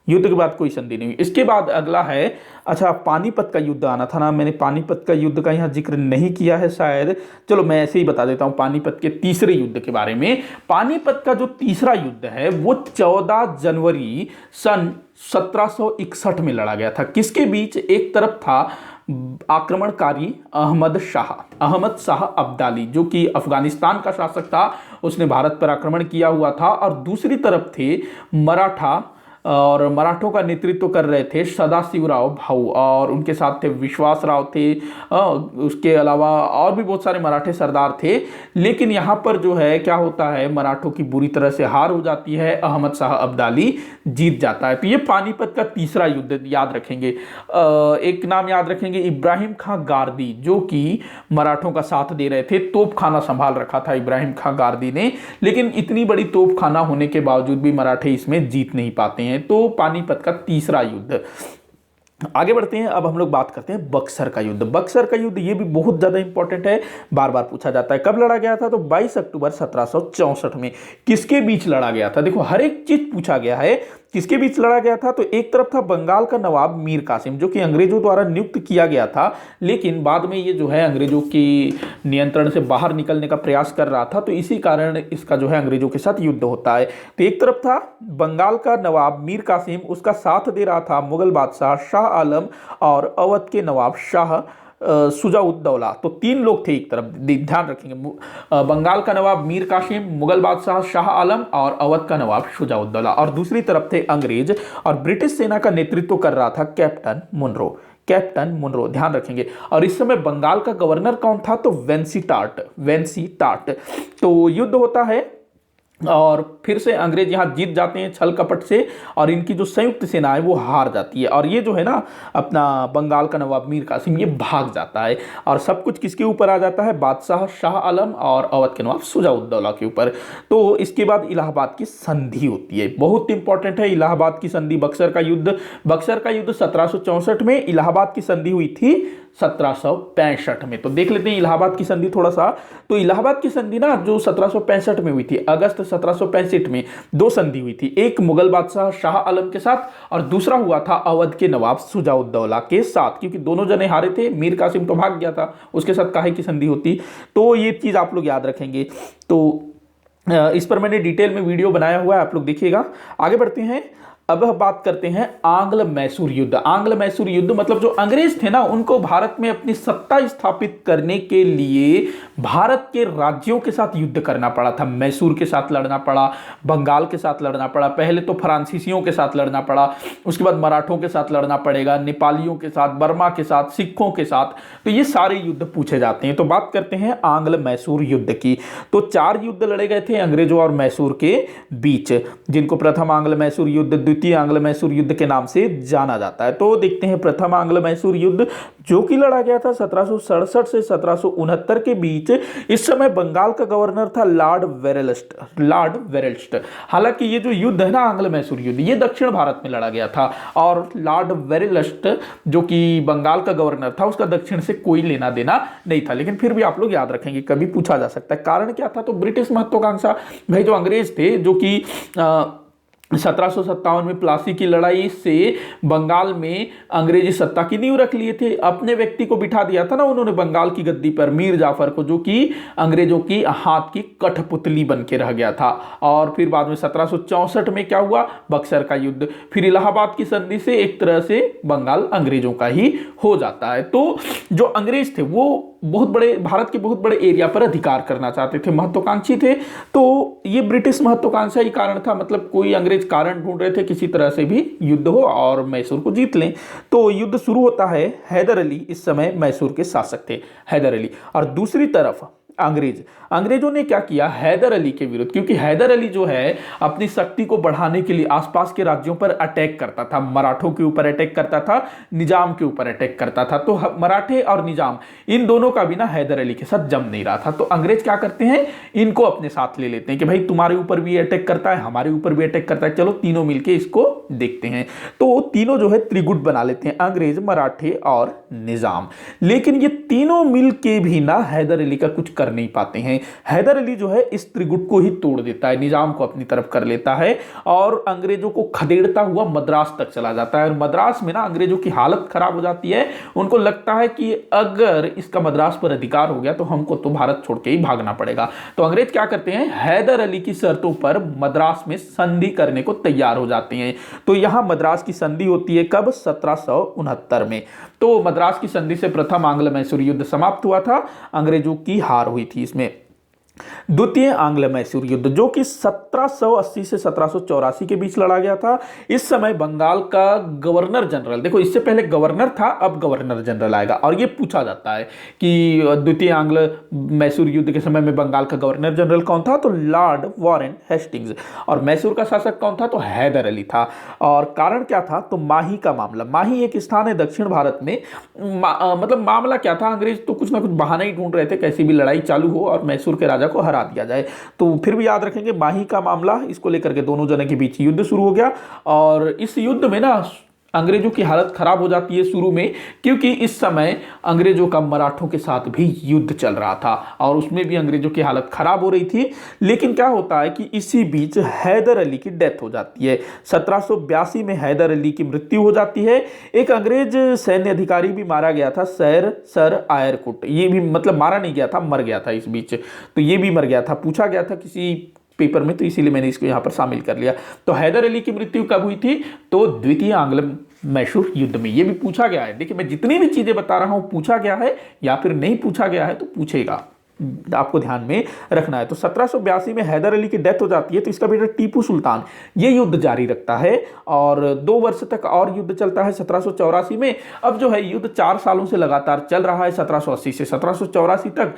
युद्ध के बाद कोई संधि नहीं हुई। इसके बाद अगला है, अच्छा पानीपत का युद्ध आना था ना, मैंने पानीपत का युद्ध का यहाँ जिक्र नहीं किया है शायद, चलो मैं ऐसे ही बता देता हूँ पानीपत के तीसरे युद्ध के बारे में। पानीपत का जो तीसरा युद्ध है वो 14 जनवरी सन 1761 में लड़ा गया था। किसके बीच? एक तरफ था आक्रमणकारी अहमद शाह अब्दाली, जो कि अफगानिस्तान का शासक था, उसने भारत पर आक्रमण किया हुआ था। और दूसरी तरफ थे मराठा, और मराठों का नेतृत्व कर रहे थे सदाशिवराव भाऊ, और उनके साथ थे विश्वासराव थे, उसके अलावा और भी बहुत सारे मराठे सरदार थे। लेकिन यहाँ पर जो है क्या होता है, मराठों की बुरी तरह से हार हो जाती है, अहमद शाह अब्दाली जीत जाता है। तो ये पानीपत का तीसरा युद्ध याद रखेंगे। एक नाम याद रखेंगे, इब्राहिम खां गारदी, जो कि मराठों का साथ दे रहे थे, तोपखाना संभाल रखा था इब्राहिम खां गारदी ने, लेकिन इतनी बड़ी तोपखाना होने के बावजूद भी मराठे इसमें जीत नहीं पाते हैं। तो पानीपत का तीसरा युद्ध। आगे बढ़ते हैं, अब हम लोग बात करते हैं बक्सर का युद्ध। बक्सर का युद्ध ये भी बहुत ज्यादा इंपॉर्टेंट है, बार बार पूछा जाता है। कब लड़ा गया था? तो 22 अक्टूबर 1764 में। किसके बीच लड़ा गया था? देखो हर एक चीज पूछा गया है, किसके बीच लड़ा गया था। तो एक तरफ था बंगाल का नवाब मीर कासिम, जो कि अंग्रेजों द्वारा नियुक्त किया गया था, लेकिन बाद में ये जो है अंग्रेजों की नियंत्रण से बाहर निकलने का प्रयास कर रहा था, तो इसी कारण इसका जो है अंग्रेजों के साथ युद्ध होता है। तो एक तरफ था बंगाल का नवाब मीर कासिम, उसका साथ दे रहा था मुगल बादशाह शाह आलम और अवध के नवाब शाह सुजाउद्दौला। तो तीन लोग थे एक तरफ, ध्यान रखेंगे, बंगाल का नवाब मीर कासिम, मुगल बादशाह शाह आलम और अवध का नवाब शुजाउद्दौला, और दूसरी तरफ थे अंग्रेज, और ब्रिटिश सेना का नेतृत्व कर रहा था कैप्टन मुनरो, ध्यान रखेंगे। और इस समय बंगाल का गवर्नर कौन था? तो वेंसी टाट। तो युद्ध होता है और फिर से अंग्रेज यहां जीत जाते हैं छल कपट से, और इनकी जो संयुक्त सेना है वो हार जाती है, और ये जो है ना अपना बंगाल का नवाब मीर कासिम ये भाग जाता है, और सब कुछ किसके ऊपर आ जाता है? बादशाह शाह आलम और अवध के नवाब शुजाउद्दौला के ऊपर। तो इसके बाद इलाहाबाद की संधि होती है, बहुत इंपॉर्टेंट है इलाहाबाद की संधि। बक्सर का युद्ध 1764 में, इलाहाबाद की संधि हुई थी 1765 में। तो देख लेते हैं इलाहाबाद की संधि थोड़ा सा। तो इलाहाबाद की संधि ना जो 1765 में हुई थी, अगस्त 1765 में दो संधि हुई थी, एक मुगल बादशाह शाह आलम के साथ और दूसरा हुआ था अवध के नवाब सुजाउद्दौला के साथ, क्योंकि दोनों जने हारे थे, मीर कासिम तो भाग गया था, उसके साथ काहे की संधि होती। तो ये चीज आप लोग याद रखेंगे। तो इस पर मैंने डिटेल में वीडियो बनाया हुआ है, आप लोग देखिएगा। आगे बढ़ते हैं। अब हम बात करते हैं आंग्ल मैसूर युद्ध। आंग्ल मैसूर युद्ध मतलब जो अंग्रेज थे ना, उनको भारत में अपनी सत्ता स्थापित करने के लिए भारत के राज्यों के साथ युद्ध करना पड़ा था। मैसूर के साथ लड़ना पड़ा, बंगाल के साथ लड़ना पड़ा, पहले तो फ्रांसीसियों के साथ लड़ना पड़ा, उसके बाद मराठों के साथ लड़ना पड़ेगा, नेपालियों के साथ, बर्मा के साथ, सिखों के साथ। तो ये सारे युद्ध पूछे जाते हैं। तो बात करते हैं आंग्ल मैसूर युद्ध की। तो 4 युद्ध लड़े गए थे अंग्रेजों और मैसूर के बीच, जिनको प्रथम आंग्ल मैसूर युद्ध, द्वितीय आंग्ल मैसूर युद्ध के नाम से जाना जाता है। तो देखते हैं प्रथम आंग्ल मैसूर युद्ध जो कि लड़ा गया था 1767 से 1769 के बीच। इस समय बंगाल का गवर्नर था लॉर्ड वेरेल्स्ट। हालांकि ये जो युद्ध है ना आंग्ल मैसूर युद्ध, ये दक्षिण भारत में लड़ा गया था और लॉर्ड वेरेल्स्ट जो कि बंगाल का गवर्नर था, उसका दक्षिण से कोई लेना देना नहीं था। लेकिन फिर भी आप लोग याद रखेंगे, कभी पूछा जा सकता है। कारण क्या था? तो ब्रिटिश महत्वाकांक्षा, भाई जो अंग्रेज थे, जो कि 1757 में प्लासी की लड़ाई से बंगाल में अंग्रेजी सत्ता की नींव रख लिए थे। अपने व्यक्ति को बिठा दिया था ना उन्होंने बंगाल की गद्दी पर, मीर जाफर को, जो कि अंग्रेजों की हाथ की कठपुतली बन के रह गया था। और फिर बाद में 1764 में क्या हुआ? बक्सर का युद्ध। फिर इलाहाबाद की संधि से एक तरह से बंगाल अंग्रेजों का ही हो जाता है। तो जो अंग्रेज थे वो बहुत बड़े, भारत के बहुत बड़े एरिया पर अधिकार करना चाहते थे, महत्वाकांक्षी थे। तो ये ब्रिटिश महत्वाकांक्षा ही कारण था, मतलब कोई अंग्रेज कारण ढूंढ रहे थे किसी तरह से भी युद्ध हो और मैसूर को जीत लें। तो युद्ध शुरू होता है। हैदर अली इस समय मैसूर के शासक थे, हैदर अली। और दूसरी तरफ अंग्रेजों ने क्या किया? हैदर अली के विरुद्ध, क्योंकि हैदर अली जो है अपनी शक्ति को बढ़ाने के लिए आसपास के राज्यों पर अटैक करता था, मराठों के ऊपर अटैक करता था, निजाम के ऊपर अटैक करता था। तो मराठे और निजाम इन दोनों का भी ना हैदर अली के साथ जम नहीं रहा था। तो अंग्रेज क्या करते हैं? इनको अपने साथ ले लेते हैं कि भाई तुम्हारे ऊपर भी अटैक करता है, हमारे ऊपर भी अटैक करता है, चलो तीनों मिलके इसको देखते हैं। तो तीनों जो है त्रिगुट बना लेते हैं, अंग्रेज, मराठे और निजाम। लेकिन ये तीनों मिलके भी ना हैदर अली का कुछ कर नहीं पाते हैं। हैदर अली जो है इस त्रिगुट को ही तोड़ देता है, निजाम को अपनी तरफ कर लेता है और अंग्रेजों को खदेड़ता हुआ मद्रास तक चला जाता है। और मद्रास में ना अंग्रेजों की हालत खराब हो जाती है। उनको लगता है कि अगर इसका मद्रास पर अधिकार हो गया तो हमको तो भारत छोड़ के ही भागना पड़ेगा। तो अंग्रेज क्या करते हैं? हैदर अली की शर्तों पर मद्रास में संधि करने को तैयार हो जाते हैं। तो यहां मद्रास की संधि होती है कब? 1769 में। तो मद्रास की संधि से प्रथम आंग्ल मैसूर युद्ध समाप्त हुआ था, अंग्रेजों की हार हुई थी इसमें। द्वितीय आंग्ल मैसूर युद्ध जो कि 1780 से 1784 के बीच लड़ा गया था। इस समय बंगाल का गवर्नर जनरल, देखो इससे पहले गवर्नर था, अब गवर्नर जनरल आएगा। और ये पूछा जाता है कि द्वितीय आंग्ल मैसूर युद्ध के समय में बंगाल का गवर्नर जनरल कौन था? तो लॉर्ड वॉरेन हेस्टिंग्स। और मैसूर का शासक कौन था? तो हैदर अली था। और कारण क्या था? तो माही का मामला। माही एक स्थान है दक्षिण भारत में। मतलब मामला क्या था? अंग्रेज तो कुछ ना कुछ बहाना ही ढूंढ रहे थे, कैसी भी लड़ाई चालू हो और मैसूर के राजा को हरा दिया जाए। तो फिर भी याद रखेंगे माही का मामला, इसको लेकर के दोनों जने के बीच युद्ध शुरू हो गया। और इस युद्ध में ना अंग्रेजों की हालत खराब हो जाती है शुरू में, क्योंकि इस समय अंग्रेजों का मराठों के साथ भी युद्ध चल रहा था और उसमें भी अंग्रेजों की हालत खराब हो रही थी। लेकिन क्या होता है कि इसी बीच हैदर अली की डेथ हो जाती है। 1782 में हैदर अली की मृत्यु हो जाती है। एक अंग्रेज सैन्य अधिकारी भी मारा गया था, सर आयरकुट। ये भी मतलब मारा नहीं गया था, मर गया था इस बीच। तो ये भी मर गया था, पूछा गया था किसी पेपर में, तो इसीलिए मैंने इसको यहां पर शामिल कर लिया। तो हैदर अली की मृत्यु कब हुई थी? तो द्वितीय आंग्ल मैसूर युद्ध में। ये भी पूछा गया है। देखिए मैं जितनी भी चीजें बता रहा हूं पूछा गया है या फिर नहीं पूछा गया है तो पूछेगा, आपको ध्यान में रखना है। तो 1782 में हैदर अली की डेथ हो जाती है। तो इसका बेटा टीपू सुल्तान ये युद्ध जारी रखता है और 2 वर्ष तक और युद्ध चलता है 1784 में। अब जो है युद्ध 4 सालों से लगातार चल रहा है, 1780 से 1784 तक।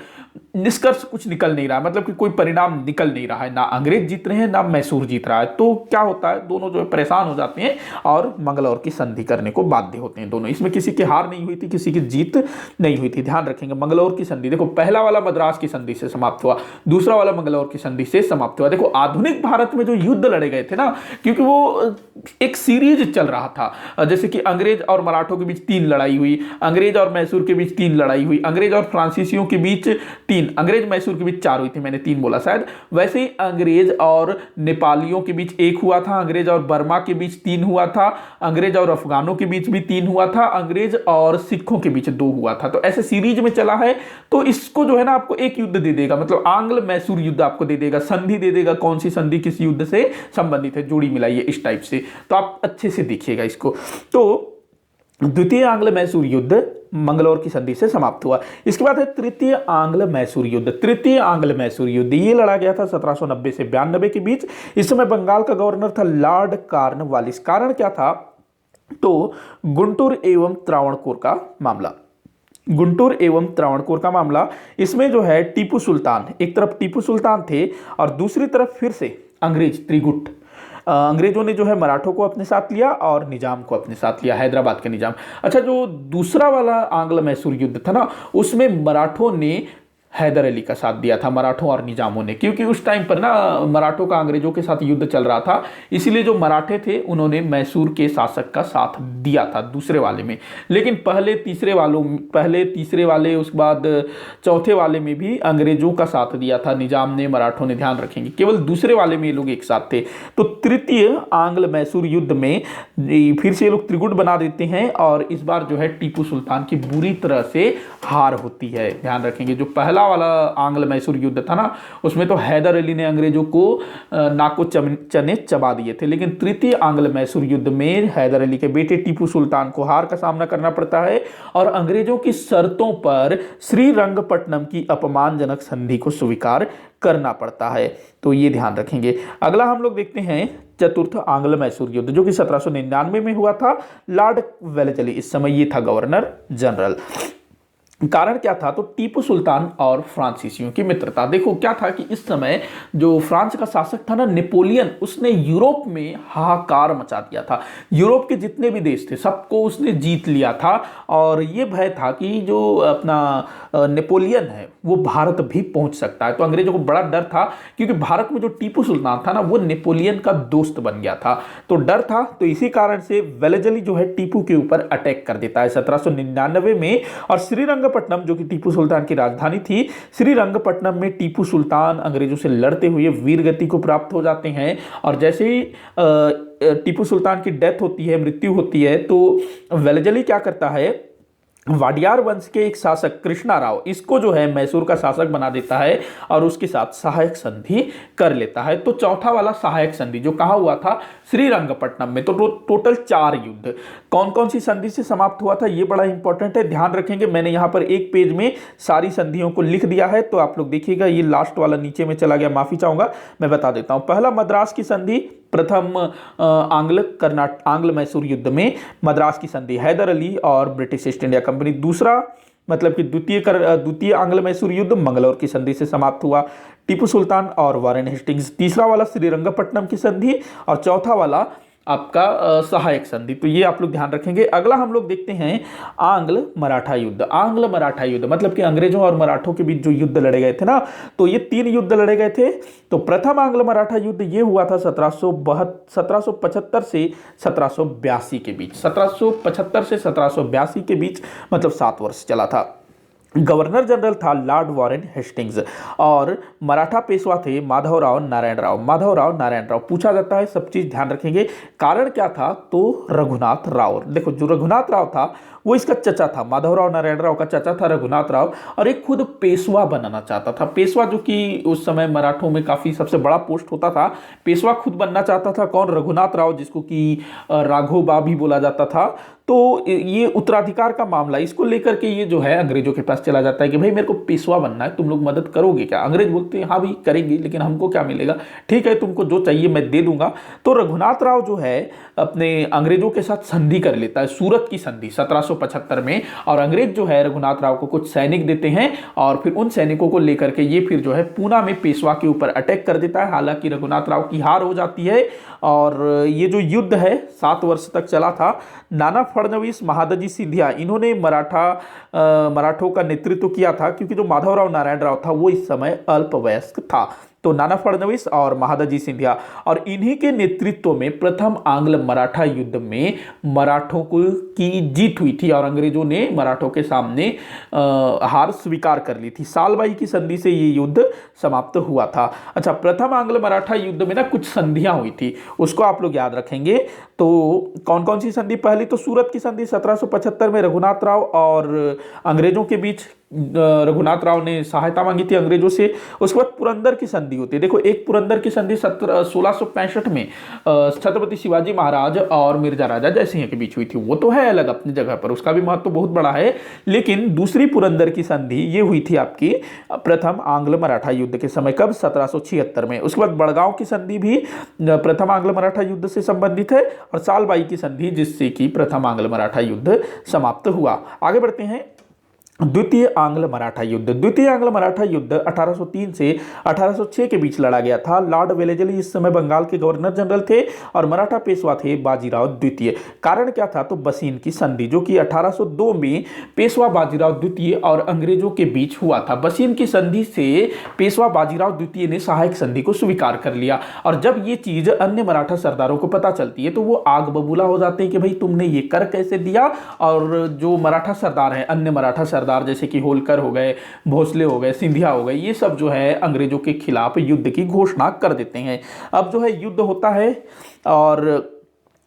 निष्कर्ष कुछ निकल नहीं रहा, मतलब कि कोई परिणाम निकल नहीं रहा है, ना अंग्रेज जीत रहे हैं ना मैसूर जीत रहा है। तो क्या होता है, दोनों जो है परेशान हो जाते हैं और मंगलौर की संधि करने को बाध्य होते हैं दोनों। इसमें किसी की हार नहीं हुई थी, किसी की जीत नहीं हुई थी, ध्यान रखेंगे। मंगलौर की संधि, देखो पहला वाला मद्रास मद्रास की संधि से समाप्त हुआ, दूसरा वाला मंगलौर की संधि से समाप्त हुआ। देखो आधुनिक भारत में जो युद्ध लड़े गए थे ना, क्योंकि वो एक सीरीज चल रहा था, जैसे कि अंग्रेज और मराठों के बीच 3 लड़ाई हुई, अंग्रेज और मैसूर के बीच 3 लड़ाई हुई, अंग्रेज और फ्रांसीसियों के बीच 3, अंग्रेज मैसूर के बीच 4 हुई थी, मैंने 3 बोला शायद। वैसे ही अंग्रेज और नेपालियों के बीच 1 हुआ था, अंग्रेज और बर्मा के बीच 3 हुआ था, अंग्रेज और अफगानों के बीच भी 3 हुआ था, अंग्रेज और सिखों के बीच 2 हुआ था। तो ऐसे सीरीज में चला है, तो इसको जो है ना आपको एक युद्ध दे देगा, मतलब आंग्ल मैसूर युद्ध आपको दे देगा, संधि दे देगा, कौन सी संधि किस युद्ध से संबंधित है, जोड़ी मिलाइए इस टाइप से। तो आप अच्छे से देखिएगा इसको। तो द्वितीय आंग्ल मैसूर युद्ध मंगलौर की संधि से समाप्त हुआ। इसके बाद है तृतीय आंग्ल मैसूर युद्ध। तृतीय आंग्ल मैसूर युद्ध ये लड़ा गया था 1790 से 92 के बीच। इस समय बंगाल का गवर्नर था लॉर्ड कॉर्नवालिस। कारण क्या था, तो गुंटूर एवं त्रावणकोर का मामला, गुंटूर एवं त्रावणकोर का मामला। इसमें जो है टीपू सुल्तान, एक तरफ टीपू सुल्तान थे और दूसरी तरफ फिर से अंग्रेज त्रिगुट, अंग्रेजों ने जो है मराठों को अपने साथ लिया और निजाम को अपने साथ लिया, हैदराबाद के निजाम। अच्छा, जो दूसरा वाला आंग्ल मैसूर युद्ध था ना, उसमें मराठों ने हैदर अली का साथ दिया था, मराठों और निजामों ने, क्योंकि उस टाइम पर ना मराठों का अंग्रेजों के साथ युद्ध चल रहा था, इसीलिए जो मराठे थे उन्होंने मैसूर के शासक का साथ दिया था दूसरे वाले में। लेकिन पहले तीसरे वाले, उसके बाद चौथे वाले में भी अंग्रेजों का साथ दिया था निजाम ने, मराठों ने, ध्यान रखेंगे। केवल दूसरे वाले में ये लोग एक साथ थे। तो तृतीय आंग्ल मैसूर युद्ध में फिर से ये लोग त्रिगुट बना देते हैं और इस बार जो है टीपू सुल्तान की बुरी तरह से हार होती है। ध्यान रखेंगे, जो पहला वाला आंग्ल मैसूर युद्ध था ना, उसमें तो हैदर अली ने अंग्रेजों को नाको चने चबा दिए थे, लेकिन तृतीय आंग्ल मैसूर युद्ध में हैदर अली के बेटे टीपू सुल्तान को हार का सामना करना पड़ता है और अंग्रेजों की शर्तों पर श्रीरंगपट्टनम की अपमानजनक संधि को स्वीकार करना पड़ता है। तो ये ध्यान रखेंगे। अगला हम लोग देखते हैं चतुर्थ आंग्ल मैसूर युद्ध, जो कि 1799 में हुआ था। लॉर्ड वेलेस्ली इस समय ये था गवर्नर जनरल। कारण क्या था, तो टीपू सुल्तान और फ्रांसीसियों की मित्रता। देखो क्या था कि इस समय जो फ्रांस का शासक था ना नेपोलियन, उसने यूरोप में हाहाकार मचा दिया था। यूरोप के जितने भी देश थे सबको उसने जीत लिया था और ये भय था कि जो अपना नेपोलियन है वो भारत भी पहुंच सकता है। तो अंग्रेजों को बड़ा डर था, क्योंकि भारत में जो टीपू सुल्तान था ना वो नेपोलियन का दोस्त बन गया था, तो डर था। तो इसी कारण से वेलेस्ली जो है टीपू के ऊपर अटैक कर देता है 1799 में और श्रीरंगपट्टनम, जो कि टीपू सुल्तान की राजधानी थी, श्रीरंगपट्टनम में टीपू सुल्तान अंग्रेजों से लड़ते हुए वीरगति को प्राप्त हो जाते हैं। और जैसे ही टीपू सुल्तान की डेथ होती है, मृत्यु होती है, तो वेलेस्ली क्या करता है, वाडियार वंश के एक शासक कृष्णा राव, इसको जो है मैसूर का शासक बना देता है और उसके साथ सहायक संधि कर लेता है। तो चौथा वाला सहायक संधि जो कहा हुआ था श्रीरंगपट्टनम में, तो टोटल 4 युद्ध कौन कौन सी संधि से समाप्त हुआ था, ये बड़ा इंपॉर्टेंट है, ध्यान रखेंगे। मैंने यहाँ पर एक पेज में सारी संधियों को लिख दिया है, तो आप लोग देखिएगा। ये लास्ट वाला नीचे में चला गया, माफी चाहूंगा, मैं बता देता हूं। पहला मद्रास की संधि, प्रथम आंग्ल मैसूर युद्ध में मद्रास की संधि हैदर अली और ब्रिटिश ईस्ट इंडिया कंपनी। दूसरा मतलब कि द्वितीय आंग्ल मैसूर युद्ध मंगलौर की संधि से समाप्त हुआ, टीपू सुल्तान और वारेन हेस्टिंग्स। तीसरा वाला श्रीरंगपट्टनम की संधि और चौथा वाला आपका सहायक संधि। तो ये आप लोग ध्यान रखेंगे। अगला हम लोग देखते हैं आंग्ल मराठा युद्ध। आंग्ल मराठा युद्ध मतलब कि अंग्रेजों और मराठों के बीच जो युद्ध लड़े गए थे ना, तो ये 3 युद्ध लड़े गए थे। तो प्रथम आंग्ल मराठा युद्ध ये हुआ था 1775 से 1782 के बीच। 1775 से 1782 के बीच, मतलब 7 वर्ष चला था। गवर्नर जनरल था लॉर्ड वारेन हेस्टिंग्स और मराठा पेशवा थे माधवराव नारायण राव। पूछा जाता है, सब चीज ध्यान रखेंगे। कारण क्या था, तो रघुनाथ राव। देखो जो रघुनाथ राव था वो इसका चचा था, माधवराव नारायण राव का चचा था रघुनाथ राव, और एक खुद पेशवा बनाना चाहता था। पेशवा जो कि उस समय मराठों में काफी सबसे बड़ा पोस्ट होता था, पेशवा खुद बनना चाहता था। कौन, रघुनाथ राव, जिसको कि राघोबा भी बोला जाता था। तो ये उत्तराधिकार का मामला, इसको लेकर के ये जो है अंग्रेजों के पास चला जाता है कि भाई मेरे को पेशवा बनना है, तुम लोग मदद करोगे क्या। अंग्रेज बोलते हैं हाँ भाई करेंगे, लेकिन हमको क्या मिलेगा, ठीक है तुमको जो चाहिए मैं दे दूंगा। तो रघुनाथ राव जो है अपने अंग्रेजों के साथ संधि कर लेता है, सूरत की संधि 1785 1775 में। और अंग्रेज जो है रघुनाथ राव को कुछ सैनिक देते हैं और फिर उन सैनिकों को लेकर के ये फिर जो है पूना में पेशवा के ऊपर अटैक कर देता है। हालांकि रघुनाथ राव की हार हो जाती है और ये जो युद्ध है 7 वर्ष तक चला था। नाना फडणवीस, महादजी सिंधिया, इन्होंने मराठों का नेतृत्व किया था, क्योंकि जो माधवराव नारायण राव था वो इस समय अल्पवयस्क था। तो नाना फडणवीस और महादजी सिंधिया, और इन्हीं के नेतृत्व में प्रथम आंग्ल मराठा युद्ध में मराठों की जीत हुई थी और अंग्रेजों ने मराठों के सामने हार स्वीकार कर ली थी। सालबाई की संधि से ये युद्ध समाप्त हुआ था। अच्छा, प्रथम आंग्ल मराठा युद्ध में ना कुछ संधियां हुई थी, उसको आप लोग याद रखेंगे। तो कौन कौन सी संधि? पहली तो सूरत की संधि 1775 में रघुनाथ राव और अंग्रेजों के बीच। रघुनाथ राव ने सहायता मांगी थी अंग्रेजों से। उसके बाद पुरंदर की संधि होती है। देखो, एक पुरंदर की संधि 1665 में छत्रपति शिवाजी महाराज और मिर्जा राजा जयसिंह के बीच हुई थी। वो तो है अलग अपनी जगह पर, उसका भी महत्व बहुत बड़ा है। लेकिन दूसरी पुरंदर की संधि ये हुई थी आपकी प्रथम आंग्ल मराठा युद्ध के समय। कब? 1776 में। उसके बाद बड़गांव की संधि भी प्रथम आंग्ल मराठा युद्ध से संबंधित है, और सालबाई की संधि जिससे कि प्रथम आंग्ल मराठा युद्ध समाप्त हुआ। आगे बढ़ते हैं। द्वितीय आंग्ल मराठा युद्ध। द्वितीय आंग्ल मराठा युद्ध 1803 से 1806 के बीच लड़ा गया था। लॉर्ड वेलेस्ली इस समय बंगाल के गवर्नर जनरल थे और मराठा पेशवा थे बाजीराव द्वितीय। कारण क्या था? तो बसीन की संधि, जो कि 1802 में पेशवा बाजीराव द्वितीय और अंग्रेजों के बीच हुआ था। बसीन की संधि से पेशवा बाजीराव द्वितीय ने सहायक संधि को स्वीकार कर लिया, और जब ये चीज अन्य मराठा सरदारों को पता चलती है तो वो आग बबूला हो जाते हैं कि भाई तुमने ये कर कैसे दिया। और जो मराठा सरदार हैं, अन्य मराठा सरदार जैसे कि होलकर हो गए, भोसले हो गए, सिंधिया हो गए, ये सब जो है अंग्रेजों के खिलाफ युद्ध की घोषणा कर देते हैं। अब जो है युद्ध होता है, और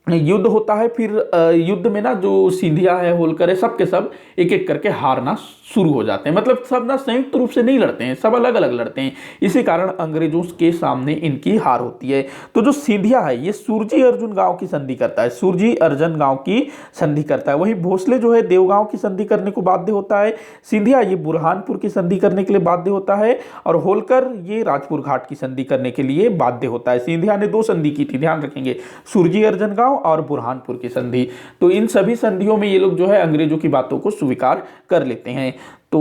युद्ध होता है, फिर युद्ध में ना जो सिंधिया है, होलकर है, सब के सब एक एक करके हारना शुरू हो जाते हैं। मतलब सब ना संयुक्त रूप से नहीं लड़ते हैं, सब अलग अलग लड़ते हैं। इसी कारण अंग्रेजों के सामने इनकी हार होती है। तो जो सिंधिया है ये सुरजी अर्जुन गांव की संधि करता है, सुरजी अर्जुन गांव की संधि करता है। वही भोसले जो है देवगांव की संधि करने को बाध्य होता है। सिंधिया ये बुरहानपुर की संधि करने के लिए बाध्य होता है, और होलकर ये राजपुर घाट की संधि करने के लिए बाध्य होता है। सिंधिया ने 2 संधि की थी, ध्यान रखेंगे, सुरजी अर्जुन गांव और बुरहानपुर की संधि। तो इन सभी संधियों में ये लोग जो है अंग्रेजों की बातों को स्वीकार कर लेते हैं। तो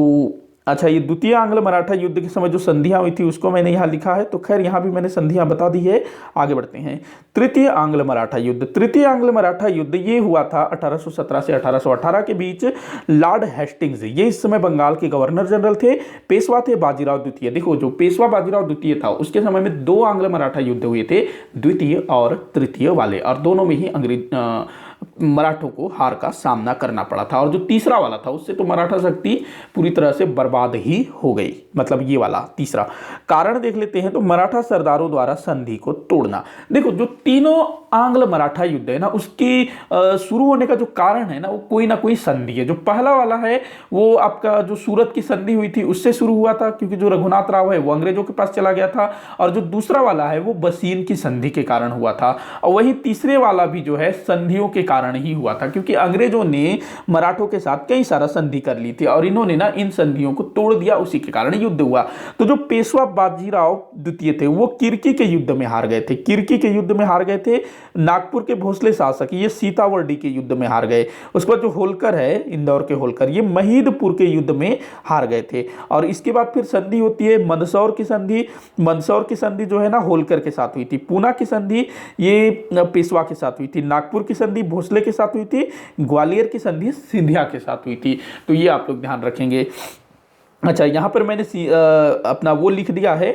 अच्छा, ये द्वितीय आंग्ल मराठा युद्ध के समय जो संधियां हुई थी उसको मैंने यहाँ लिखा है, तो खैर यहाँ भी मैंने संधियां बता दी है। आगे बढ़ते हैं। तृतीय आंग्ल मराठा युद्ध। तृतीय आंग्ल मराठा युद्ध ये हुआ था 1817 से 1818 के बीच। लॉर्ड हेस्टिंग्स ये इस समय बंगाल के गवर्नर जनरल थे। पेशवा थे बाजीराव द्वितीय। देखो, जो पेशवा बाजीराव द्वितीय था उसके समय में 2 आंग्ल मराठा युद्ध हुए थे, द्वितीय और तृतीय वाले, और दोनों में ही अंग्रेज मराठों को हार का सामना करना पड़ा था। और जो तीसरा वाला था उससे तो मराठा शक्ति पूरी तरह से बर्बाद ही हो गई। मतलब ये वाला तीसरा कारण देख लेते हैं। तो मराठा सरदारों द्वारा संधि को तोड़ना। देखो, जो तीनों आंग्ल मराठा युद्ध है ना, उसकी शुरू होने का जो कारण है ना, वो कोई ना कोई संधि है। जो पहला वाला है वो आपका जो सूरत की संधि हुई थी उससे शुरू हुआ था, क्योंकि जो रघुनाथ राव है वो अंग्रेजों के पास चला गया था। और जो दूसरा वाला है वो बसीन की संधि के कारण हुआ था। और वही तीसरे वाला भी जो है संधियों के कारण ही हुआ था, क्योंकि अंग्रेजों ने मराठों के साथ कई सारा संधि कर ली थी और इन्होंने ना इन संधियों को तोड़ दिया, उसी के कारण युद्ध हुआ। तो जो पेशवा बाजीराव द्वितीय थे वो किरकी के युद्ध में हार गए थे। किरकी के युद्ध में हार गए थे। नागपुर के भोसले शासक ये सीतावर्डी के युद्ध में हार गए। उसके बाद जो होलकर है, इंदौर के होलकर, ये महीदपुर के युद्ध में हार गए थे। और इसके बाद फिर संधि होती है मंदसौर की संधि। मंदसौर की संधि जो है ना होलकर के साथ हुई थी। पूना की संधि ये पेशवा के साथ हुई थी। नागपुर की संधि भोसले के साथ हुई थी। ग्वालियर की संधि सिंधिया के साथ हुई थी। तो ये आप लोग ध्यान रखेंगे। अच्छा, यहाँ पर मैंने अपना वो लिख दिया है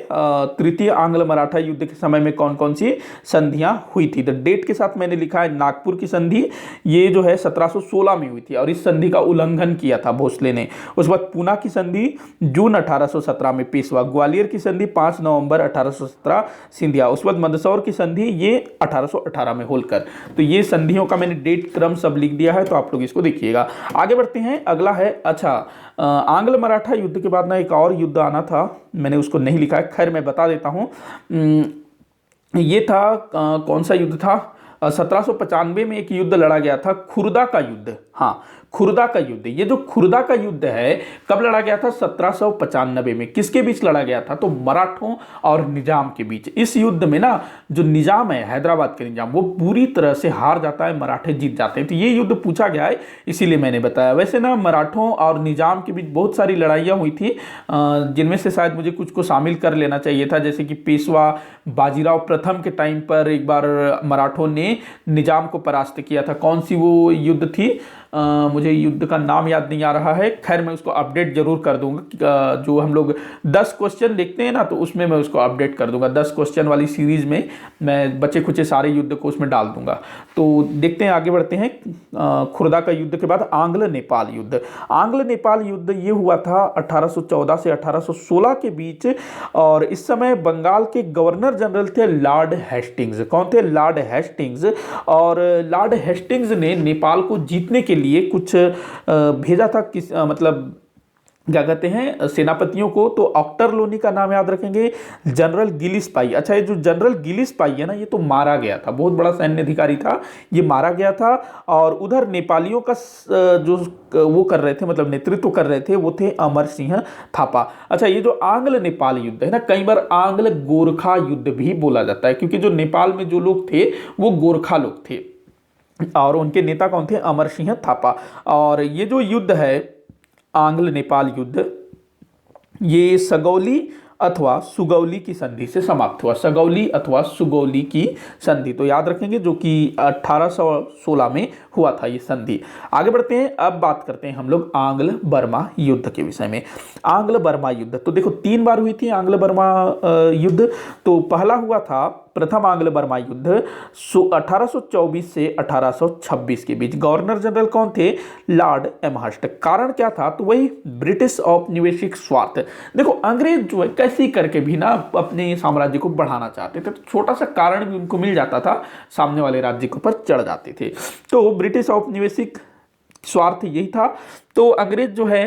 तृतीय आंग्ल मराठा युद्ध के समय में कौन कौन सी संधियां हुई थी। द डेट के साथ मैंने लिखा है नागपुर की संधि, ये जो है 1716 में हुई थी और इस संधि का उल्लंघन किया था भोसले ने। उसके बाद पूना की संधि जून 1817 में पेशवा। ग्वालियर की संधि 5 नवंबर 1817 सिंधिया। उसके बाद मंदसौर की संधि ये 1818 में होलकर। तो ये संधियों का मैंने डेट क्रम सब लिख दिया है, तो आप लोग इसको देखिएगा। आगे बढ़ते हैं। अगला है, अच्छा, आंग्ल मराठा युद्ध के बाद ना एक और युद्ध आना था, मैंने उसको नहीं लिखा है, खैर मैं बता देता हूं। ये था कौन सा युद्ध था? 1795 में एक युद्ध लड़ा गया था, खुर्दा का युद्ध। हाँ, खुर्दा का युद्ध। ये जो खुर्दा का युद्ध है कब लड़ा गया था? 1795 में। किसके बीच लड़ा गया था? तो मराठों और निजाम के बीच। इस युद्ध में ना जो निजाम है, हैदराबाद के निजाम, वो पूरी तरह से हार जाता है, मराठे जीत जाते हैं। तो ये युद्ध पूछा गया है, इसीलिए मैंने बताया। वैसे ना मराठों और निजाम के बीच बहुत सारी लड़ाइयाँ हुई थी, जिनमें से शायद मुझे कुछ को शामिल कर लेना चाहिए था। जैसे कि पेशवा बाजीराव प्रथम के टाइम पर एक बार मराठों ने निजाम को परास्त किया था। कौन सी वो युद्ध थी? मुझे युद्ध का नाम याद नहीं आ रहा है। खैर मैं उसको अपडेट जरूर कर दूंगा। जो हम लोग 10 क्वेश्चन देखते हैं ना, तो उसमें मैं उसको अपडेट कर दूंगा। 10 क्वेश्चन वाली सीरीज में मैं बचे खुचे सारे युद्ध को उसमें डाल दूंगा। तो देखते हैं, आगे बढ़ते हैं। खुर्दा का युद्ध के बाद आंग्ल नेपाल युद्ध। आंग्ल नेपाल युद्ध ये हुआ था 1814 से 1816 के बीच, और इस समय बंगाल के गवर्नर जनरल थे लॉर्ड हेस्टिंग्स। कौन थे? Lord Hastings. और लॉर्ड हेस्टिंग्स ने नेपाल को जीतने के लिए कुछ भेजा था, मतलब क्या कहते हैं, सेनापतियों को। तो ऑक्टरलोनी का नाम याद रखेंगे, जनरल गिलिस्पाई। अच्छा, ये जो जनरल गिलिस्पाई है ना, ये तो मारा गया था, बहुत बड़ा सैन्य अधिकारी था, ये मारा गया था। और उधर नेपालियों का जो वो कर रहे थे, मतलब नेतृत्व कर रहे थे, वो थे अमर सिंह थापा। अच्छा, ये जो आंग्ल नेपाल युद्ध है ना, कई बार आंग्ल गोरखा युद्ध भी बोला जाता है, क्योंकि जो नेपाल में जो लोग थे वो गोरखा लोग थे, और उनके नेता कौन थे? अमर सिंह थापा। और ये जो युद्ध है आंग्ल नेपाल युद्ध, ये सगौली अथवा सुगौली की संधि से समाप्त हुआ। सगौली अथवा सुगौली की संधि, तो याद रखेंगे, जो कि 1816 में हुआ था ये संधि। आगे बढ़ते हैं, अब बात करते हैं हम लोग आंग्ल बर्मा युद्ध के विषय में। आंग्ल बर्मा युद्ध तो देखो 3 बार हुई थी आंग्ल बर्मा युद्ध। तो पहला हुआ था प्रथम आंग्ल बर्मा युद्ध 1824 से 1826 के बीच। गवर्नर जनरल कौन थे? Lord Amherst. कारण क्या था? तो वही ब्रिटिश औपनिवेशिक स्वार्थ। देखो अंग्रेज जो है कैसे करके भी ना अपने साम्राज्य को बढ़ाना चाहते थे, तो छोटा सा कारण भी उनको मिल जाता था, सामने वाले राज्य के ऊपर चढ़ जाते थे। तो ब्रिटिश औपनिवेशिक स्वार्थ यही था। तो अंग्रेज जो है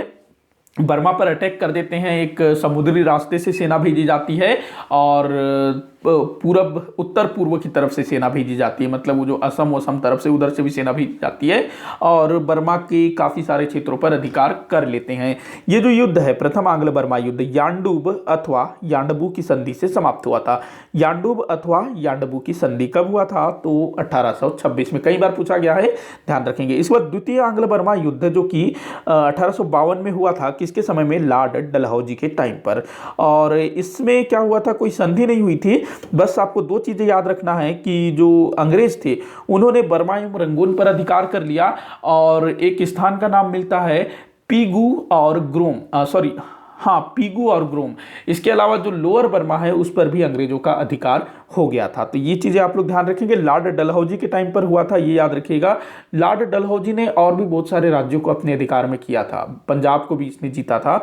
बर्मा पर अटैक कर देते हैं। एक समुद्री रास्ते से सेना भेजी जाती है, और पूरब उत्तर पूर्व की तरफ से सेना भेजी जाती है, मतलब वो जो असम तरफ से, उधर से भी सेना भेजी जाती है, और बर्मा के काफ़ी सारे क्षेत्रों पर अधिकार कर लेते हैं। ये जो युद्ध है प्रथम आंग्ल बर्मा युद्ध, यांडूब अथवा यांडबू की संधि से समाप्त हुआ था। यांडूब अथवा यांडबू की संधि कब हुआ था? तो 1826 में। कई बार पूछा गया है, ध्यान रखेंगे। इस बार द्वितीय आंग्ल बर्मा युद्ध जो कि 1852 में हुआ था, किसके समय में? लॉर्ड डलहौजी के टाइम पर। और इसमें क्या हुआ था? कोई संधि नहीं हुई थी। बस आपको 2 चीजें याद रखना है कि जो अंग्रेज थे उन्होंने बर्मा एवं रंगून पर अधिकार कर लिया, और एक स्थान का नाम मिलता है पीगू और ग्रोम, पीगू और ग्रोम। इसके अलावा जो लोअर बर्मा है उस पर भी अंग्रेजों का अधिकार हो गया था। तो ये चीजें आप लोग ध्यान रखेंगे। लॉर्ड डलहौजी के टाइम पर हुआ था, ये याद रखिएगा। लॉर्ड डलहौजी ने और भी बहुत सारे राज्यों को अपने अधिकार में किया था, पंजाब को भी इसने जीता था।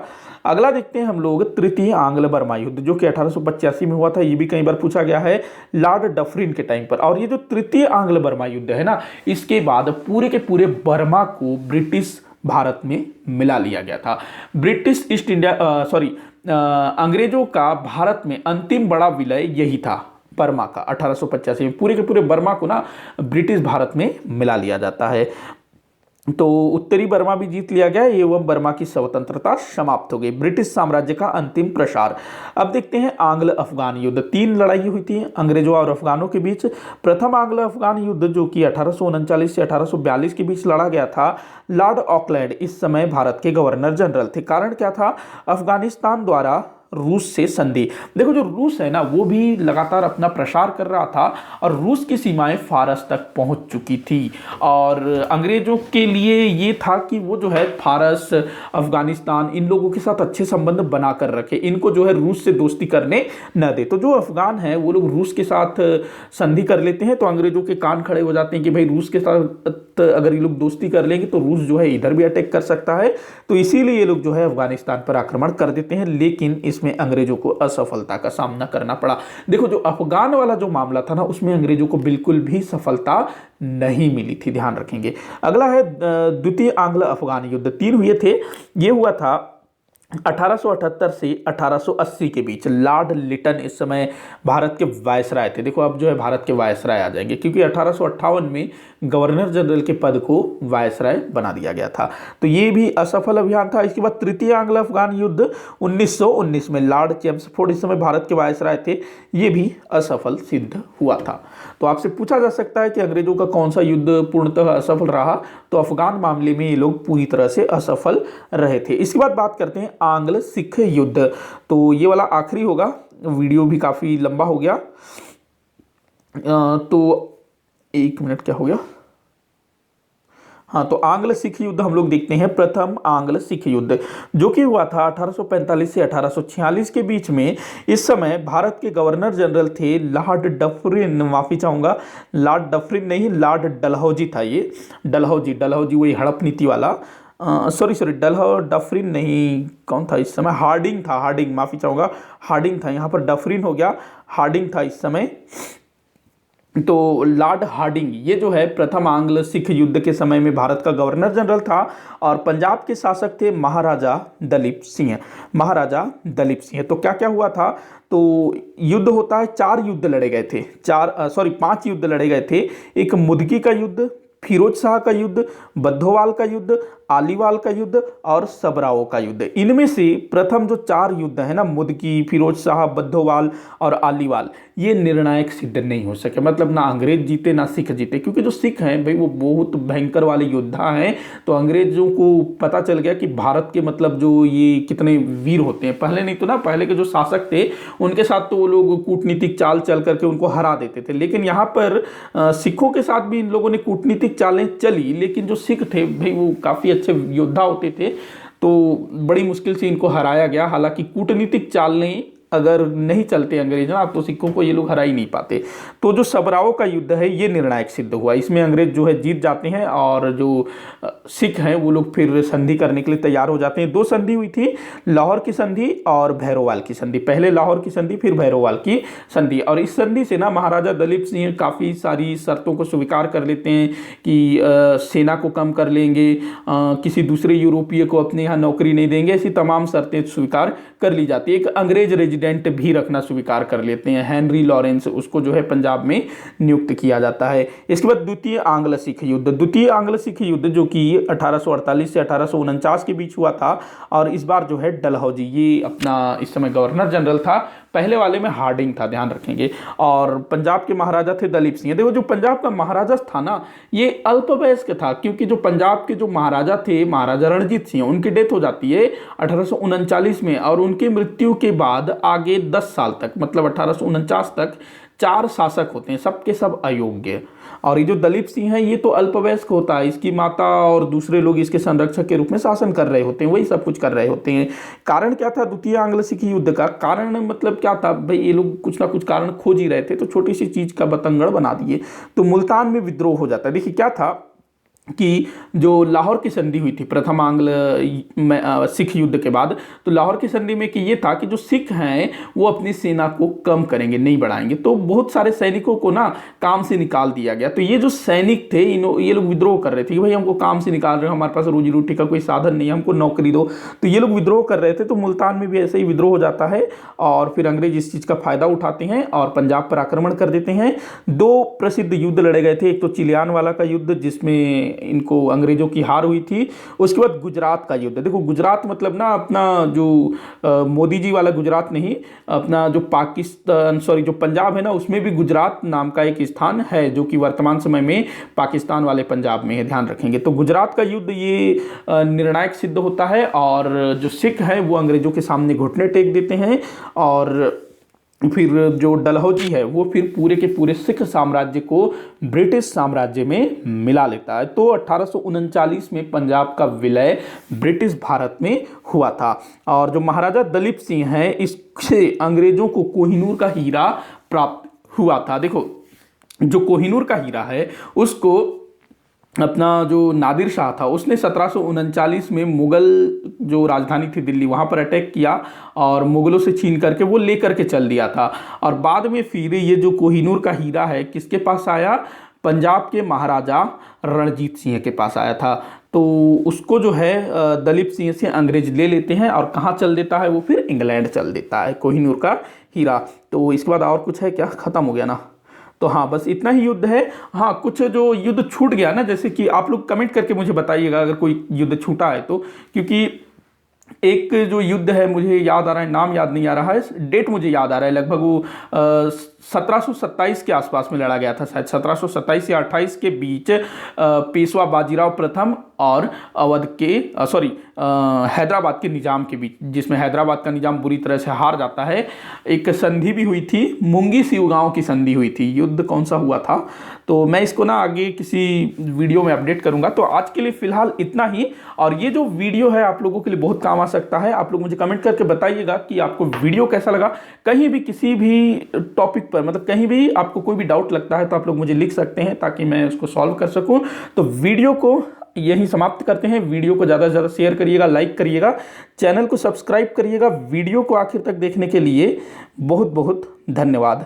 अगला देखते हैं हम लोग तृतीय आंग्ल बर्मा युद्ध, जो कि 1885 में हुआ था। ये भी कई बार पूछा गया है, लॉर्ड डफरिन के टाइम पर। और ये जो तृतीय आंग्ल बर्मा युद्ध है ना, इसके बाद पूरे के पूरे बर्मा को ब्रिटिश भारत में मिला लिया गया था। ब्रिटिश ईस्ट इंडिया अंग्रेजों का भारत में अंतिम बड़ा विलय यही था, बर्मा का। 1885 में पूरे के पूरे बर्मा को ना ब्रिटिश भारत में मिला लिया जाता है। तो उत्तरी बर्मा भी जीत लिया गया एवं बर्मा की स्वतंत्रता समाप्त हो गई। ब्रिटिश साम्राज्य का अंतिम प्रसार। अब देखते हैं आंग्ल अफगान युद्ध। 3 लड़ाई हुई थी अंग्रेजों और अफगानों के बीच। प्रथम आंग्ल अफगान युद्ध जो कि 1839 से 1842 के बीच लड़ा गया था। लॉर्ड ऑकलैंड इस समय भारत के गवर्नर जनरल थे। कारण क्या था? अफगानिस्तान द्वारा रूस से संधि। देखो जो रूस है ना, वो भी लगातार अपना प्रसार कर रहा था, और रूस की सीमाएं फारस तक पहुंच चुकी थी। और अंग्रेजों के लिए ये था कि वो जो है फारस, अफगानिस्तान, इन लोगों के साथ अच्छे संबंध बनाकर रखे, इनको जो है रूस से दोस्ती करने न दे। तो जो अफगान है वो लोग रूस के साथ संधि कर लेते हैं, तो अंग्रेजों के कान खड़े हो जाते हैं कि भाई रूस के साथ अगर ये लोग दोस्ती कर लेंगे तो रूस जो है इधर भी अटैक कर सकता है। तो इसीलिए ये लोग जो है अफगानिस्तान पर आक्रमण कर देते हैं, लेकिन में अंग्रेजों को असफलता का सामना करना पड़ा। देखो जो अफगान वाला जो मामला था ना, उसमें अंग्रेजों को बिल्कुल भी सफलता नहीं मिली थी, ध्यान रखेंगे। अगला है द्वितीय आंग्ल अफगान युद्ध। 3 हुए थे। ये हुआ था 1878 से 1880 के बीच लॉर्ड लिटन इस समय भारत के वायसराय थे। देखो अब जो है भारत के वायसराय आ जाएंगे, क्योंकि 1858 में गवर्नर जनरल के पद को वायसराय बना दिया गया था। तो ये भी असफल अभियान था। इसके बाद तृतीय एंग्लो अफगान युद्ध 1919 में लॉर्ड चेम्सफोर्ड इस समय भारत के वायसराय थे, ये भी असफल सिद्ध हुआ था। तो आपसे पूछा जा सकता है कि अंग्रेजों का कौन सा युद्ध पूर्णतः असफल रहा, तो अफगान मामले में ये लोग पूरी तरह से असफल रहे थे। इसके बाद बात करते हैं आंग्ल सिख युद्ध। तो ये वाला आखिरी होगा, वीडियो भी काफी लंबा हो गया। तो एक मिनट, क्या हो गया, हाँ, तो आंग्ल सिख युद्ध हम लोग देखते हैं। प्रथम आंग्ल सिख युद्ध जो कि हुआ था 1845 से 1846 के बीच में। इस समय भारत के गवर्नर जनरल थे लॉर्ड डफरिन, माफी चाहूंगा, लॉर्ड डफरिन नहीं, लॉर्ड डलहौजी था। ये डलहौजी वही हड़प नीति वाला, सॉरी डफरिन नहीं, कौन था इस समय, हार्डिंग था, हार्डिंग, माफी चाहूंगा, हार्डिंग था, यहाँ पर डफरिन हो गया, हार्डिंग था इस समय। तो लॉर्ड हार्डिंग ये जो है प्रथम आंग्ल सिख युद्ध के समय में भारत का गवर्नर जनरल था, और पंजाब के शासक थे महाराजा दलीप सिंह, महाराजा दलीप सिंह। तो क्या क्या हुआ था, तो युद्ध होता है, 4 युद्ध लड़े गए थे, 5 युद्ध लड़े गए थे। एक मुदगी का युद्ध, फिरोज शाह का युद्ध, बद्धोवाल का युद्ध, आलीवाल का युद्ध और सबराओं का युद्ध। इनमें से प्रथम जो 4 युद्ध है ना, मुदकी, फिरोज शाह, बद्धोवाल और आलीवाल, ये निर्णायक सिद्ध नहीं हो सके। मतलब ना अंग्रेज जीते ना सिख जीते, क्योंकि जो सिख हैं भाई वो बहुत भयंकर वाले योद्धा हैं। तो अंग्रेजों को पता चल गया कि भारत के मतलब जो ये कितने वीर होते हैं। पहले नहीं तो ना, पहले के जो शासक थे उनके साथ तो वो लोग कूटनीतिक चाल चल करके उनको हरा देते थे, लेकिन यहाँ पर सिखों के साथ भी इन लोगों ने कूटनीतिक चालें चली, लेकिन जो सिख थे भाई वो काफ़ी अच्छे योद्धा होते थे, तो बड़ी मुश्किल से इनको हराया गया। हालांकि कूटनीतिक चालें अगर नहीं चलते अंग्रेज ना, तो सिखों को ये लोग हरा ही नहीं पाते। तो जो सबराओं का युद्ध है ये निर्णायक सिद्ध हुआ। इसमें अंग्रेज जो है जीत जाते हैं, और जो सिख हैं वो लोग फिर संधि करने के लिए तैयार हो जाते हैं। 2 संधि हुई थी, लाहौर की संधि और भैरोवाल की संधि। पहले लाहौर की संधि, फिर भैरोवाल की संधि। और इस संधि से ना महाराजा दलीप सिंह काफ़ी सारी शर्तों को स्वीकार कर लेते हैं कि सेना को कम कर लेंगे, किसी दूसरे यूरोपीय को अपने यहाँ नौकरी नहीं देंगे, ऐसी तमाम शर्तें स्वीकार कर ली जाती है। एक अंग्रेज रेजिडेंट भी रखना स्वीकार कर लेते हैं, हेनरी लॉरेंस, उसको जो है पंजाब में नियुक्त किया जाता है। इसके बाद द्वितीय आंग्ल सिख युद्ध। द्वितीय आंग्ल सिख युद्ध जो कि 1848 से 1849 के बीच हुआ था, और इस बार जो है डलहौजी ये अपना इस समय गवर्नर जनरल था। पहले वाले में हार्डिंग था, ध्यान रखेंगे, और पंजाब के महाराजा थे दलीप सिंह। देखो जो पंजाब का महाराजा था ना, ये अल्पवयस्क था, क्योंकि जो पंजाब के जो महाराजा थे, महाराजा रणजीत सिंह, उनकी डेथ हो जाती है 1839 में, और उनकी मृत्यु के बाद आगे 10 साल तक, मतलब 1849 तक 4 शासक होते हैं, सबके सब अयोग्य। और ये जो दलीप सिंह है ये तो अल्पवयस्क होता है, इसकी माता और दूसरे लोग इसके संरक्षक के रूप में शासन कर रहे होते हैं, वही सब कुछ कर रहे होते हैं। कारण क्या था द्वितीय आंग्ल सिख युद्ध का? कारण मतलब क्या था भाई, ये लोग कुछ ना कुछ कारण खोज ही रहे थे, तो छोटी सी चीज का बतंगड़ बना दिए, तो मुल्तान में विद्रोह हो जाता है। देखिए क्या था कि जो लाहौर की संधि हुई थी प्रथम आंग्ल सिख युद्ध के बाद, तो लाहौर की संधि में कि ये था कि जो सिख हैं वो अपनी सेना को कम करेंगे, नहीं बढ़ाएंगे, तो बहुत सारे सैनिकों को ना काम से निकाल दिया गया। तो ये जो सैनिक थे ये लोग विद्रोह कर रहे थे कि भाई हमको काम से निकाल रहे हो, हमारे पास रोजी रोटी का कोई साधन नहीं है, हमको नौकरी दो। तो ये लोग विद्रोह कर रहे थे। तो मुल्तान में भी ऐसे ही विद्रोह हो जाता है, और फिर अंग्रेज इस चीज़ का फायदा उठाते हैं और पंजाब पर आक्रमण कर देते हैं। 2 प्रसिद्ध युद्ध लड़े गए थे, एक तो चिलियान वाला का युद्ध जिसमें इनको अंग्रेजों की हार हुई थी, उसके बाद गुजरात का युद्ध। देखो गुजरात मतलब ना अपना जो मोदी जी वाला गुजरात नहीं, अपना जो पाकिस्तान जो पंजाब है ना, उसमें भी गुजरात नाम का एक स्थान है जो कि वर्तमान समय में पाकिस्तान वाले पंजाब में है, ध्यान रखेंगे। तो गुजरात का युद्ध ये निर्णायक सिद्ध होता है, और जो सिख है वो अंग्रेजों के सामने घुटने टेक देते हैं, और फिर जो डलहौजी है वो फिर पूरे के पूरे सिख साम्राज्य को ब्रिटिश साम्राज्य में मिला लेता है। तो 1839 में पंजाब का विलय ब्रिटिश भारत में हुआ था, और जो महाराजा दलीप सिंह है इससे अंग्रेजों को कोहिनूर का हीरा प्राप्त हुआ था। देखो जो कोहिनूर का हीरा है उसको अपना जो नादिर शाह था उसने 1739 में मुगल जो राजधानी थी दिल्ली, वहाँ पर अटैक किया और मुगलों से छीन करके वो लेकर के चल दिया था। और बाद में फिर ये जो कोहिनूर का हीरा है किसके पास आया? पंजाब के महाराजा रणजीत सिंह के पास आया था। तो उसको जो है दलीप सिंह से अंग्रेज ले लेते हैं और कहाँ चल देता है वो, फिर इंग्लैंड चल देता है, कोहिनूर का हीरा। तो इसके बाद और कुछ है क्या, खत्म हो गया ना? तो हाँ, बस इतना ही युद्ध है। हाँ, कुछ जो युद्ध छूट गया ना, जैसे कि आप लोग कमेंट करके मुझे बताइएगा अगर कोई युद्ध छूटा है तो, क्योंकि एक जो युद्ध है मुझे याद आ रहा है, नाम याद नहीं आ रहा है, डेट मुझे याद आ रहा है, लगभग वो 1727 के आसपास में लड़ा गया था, शायद 1727 या 28 के बीच। पेशवा बाजीराव प्रथम और अवध के हैदराबाद के निजाम के बीच, जिसमें हैदराबाद का निजाम बुरी तरह से हार जाता है। एक संधि भी हुई थी, मुंगी सिवगांव की संधि हुई थी। युद्ध कौन सा हुआ था तो मैं इसको ना आगे किसी वीडियो में अपडेट करूंगा। तो आज के लिए फिलहाल इतना ही, और ये जो वीडियो है आप लोगों के लिए बहुत काम आ सकता है। आप लोग मुझे कमेंट करके बताइएगा कि आपको वीडियो कैसा लगा। कहीं भी किसी भी टॉपिक पर, मतलब कहीं भी आपको कोई भी डाउट लगता है तो आप लोग मुझे लिख सकते हैं ताकि मैं उसको सॉल्व कर सकूं। तो वीडियो को यही समाप्त करते हैं। वीडियो को ज़्यादा से ज़्यादा शेयर करिएगा, लाइक करिएगा, चैनल को सब्सक्राइब करिएगा। वीडियो को आखिर तक देखने के लिए बहुत बहुत धन्यवाद।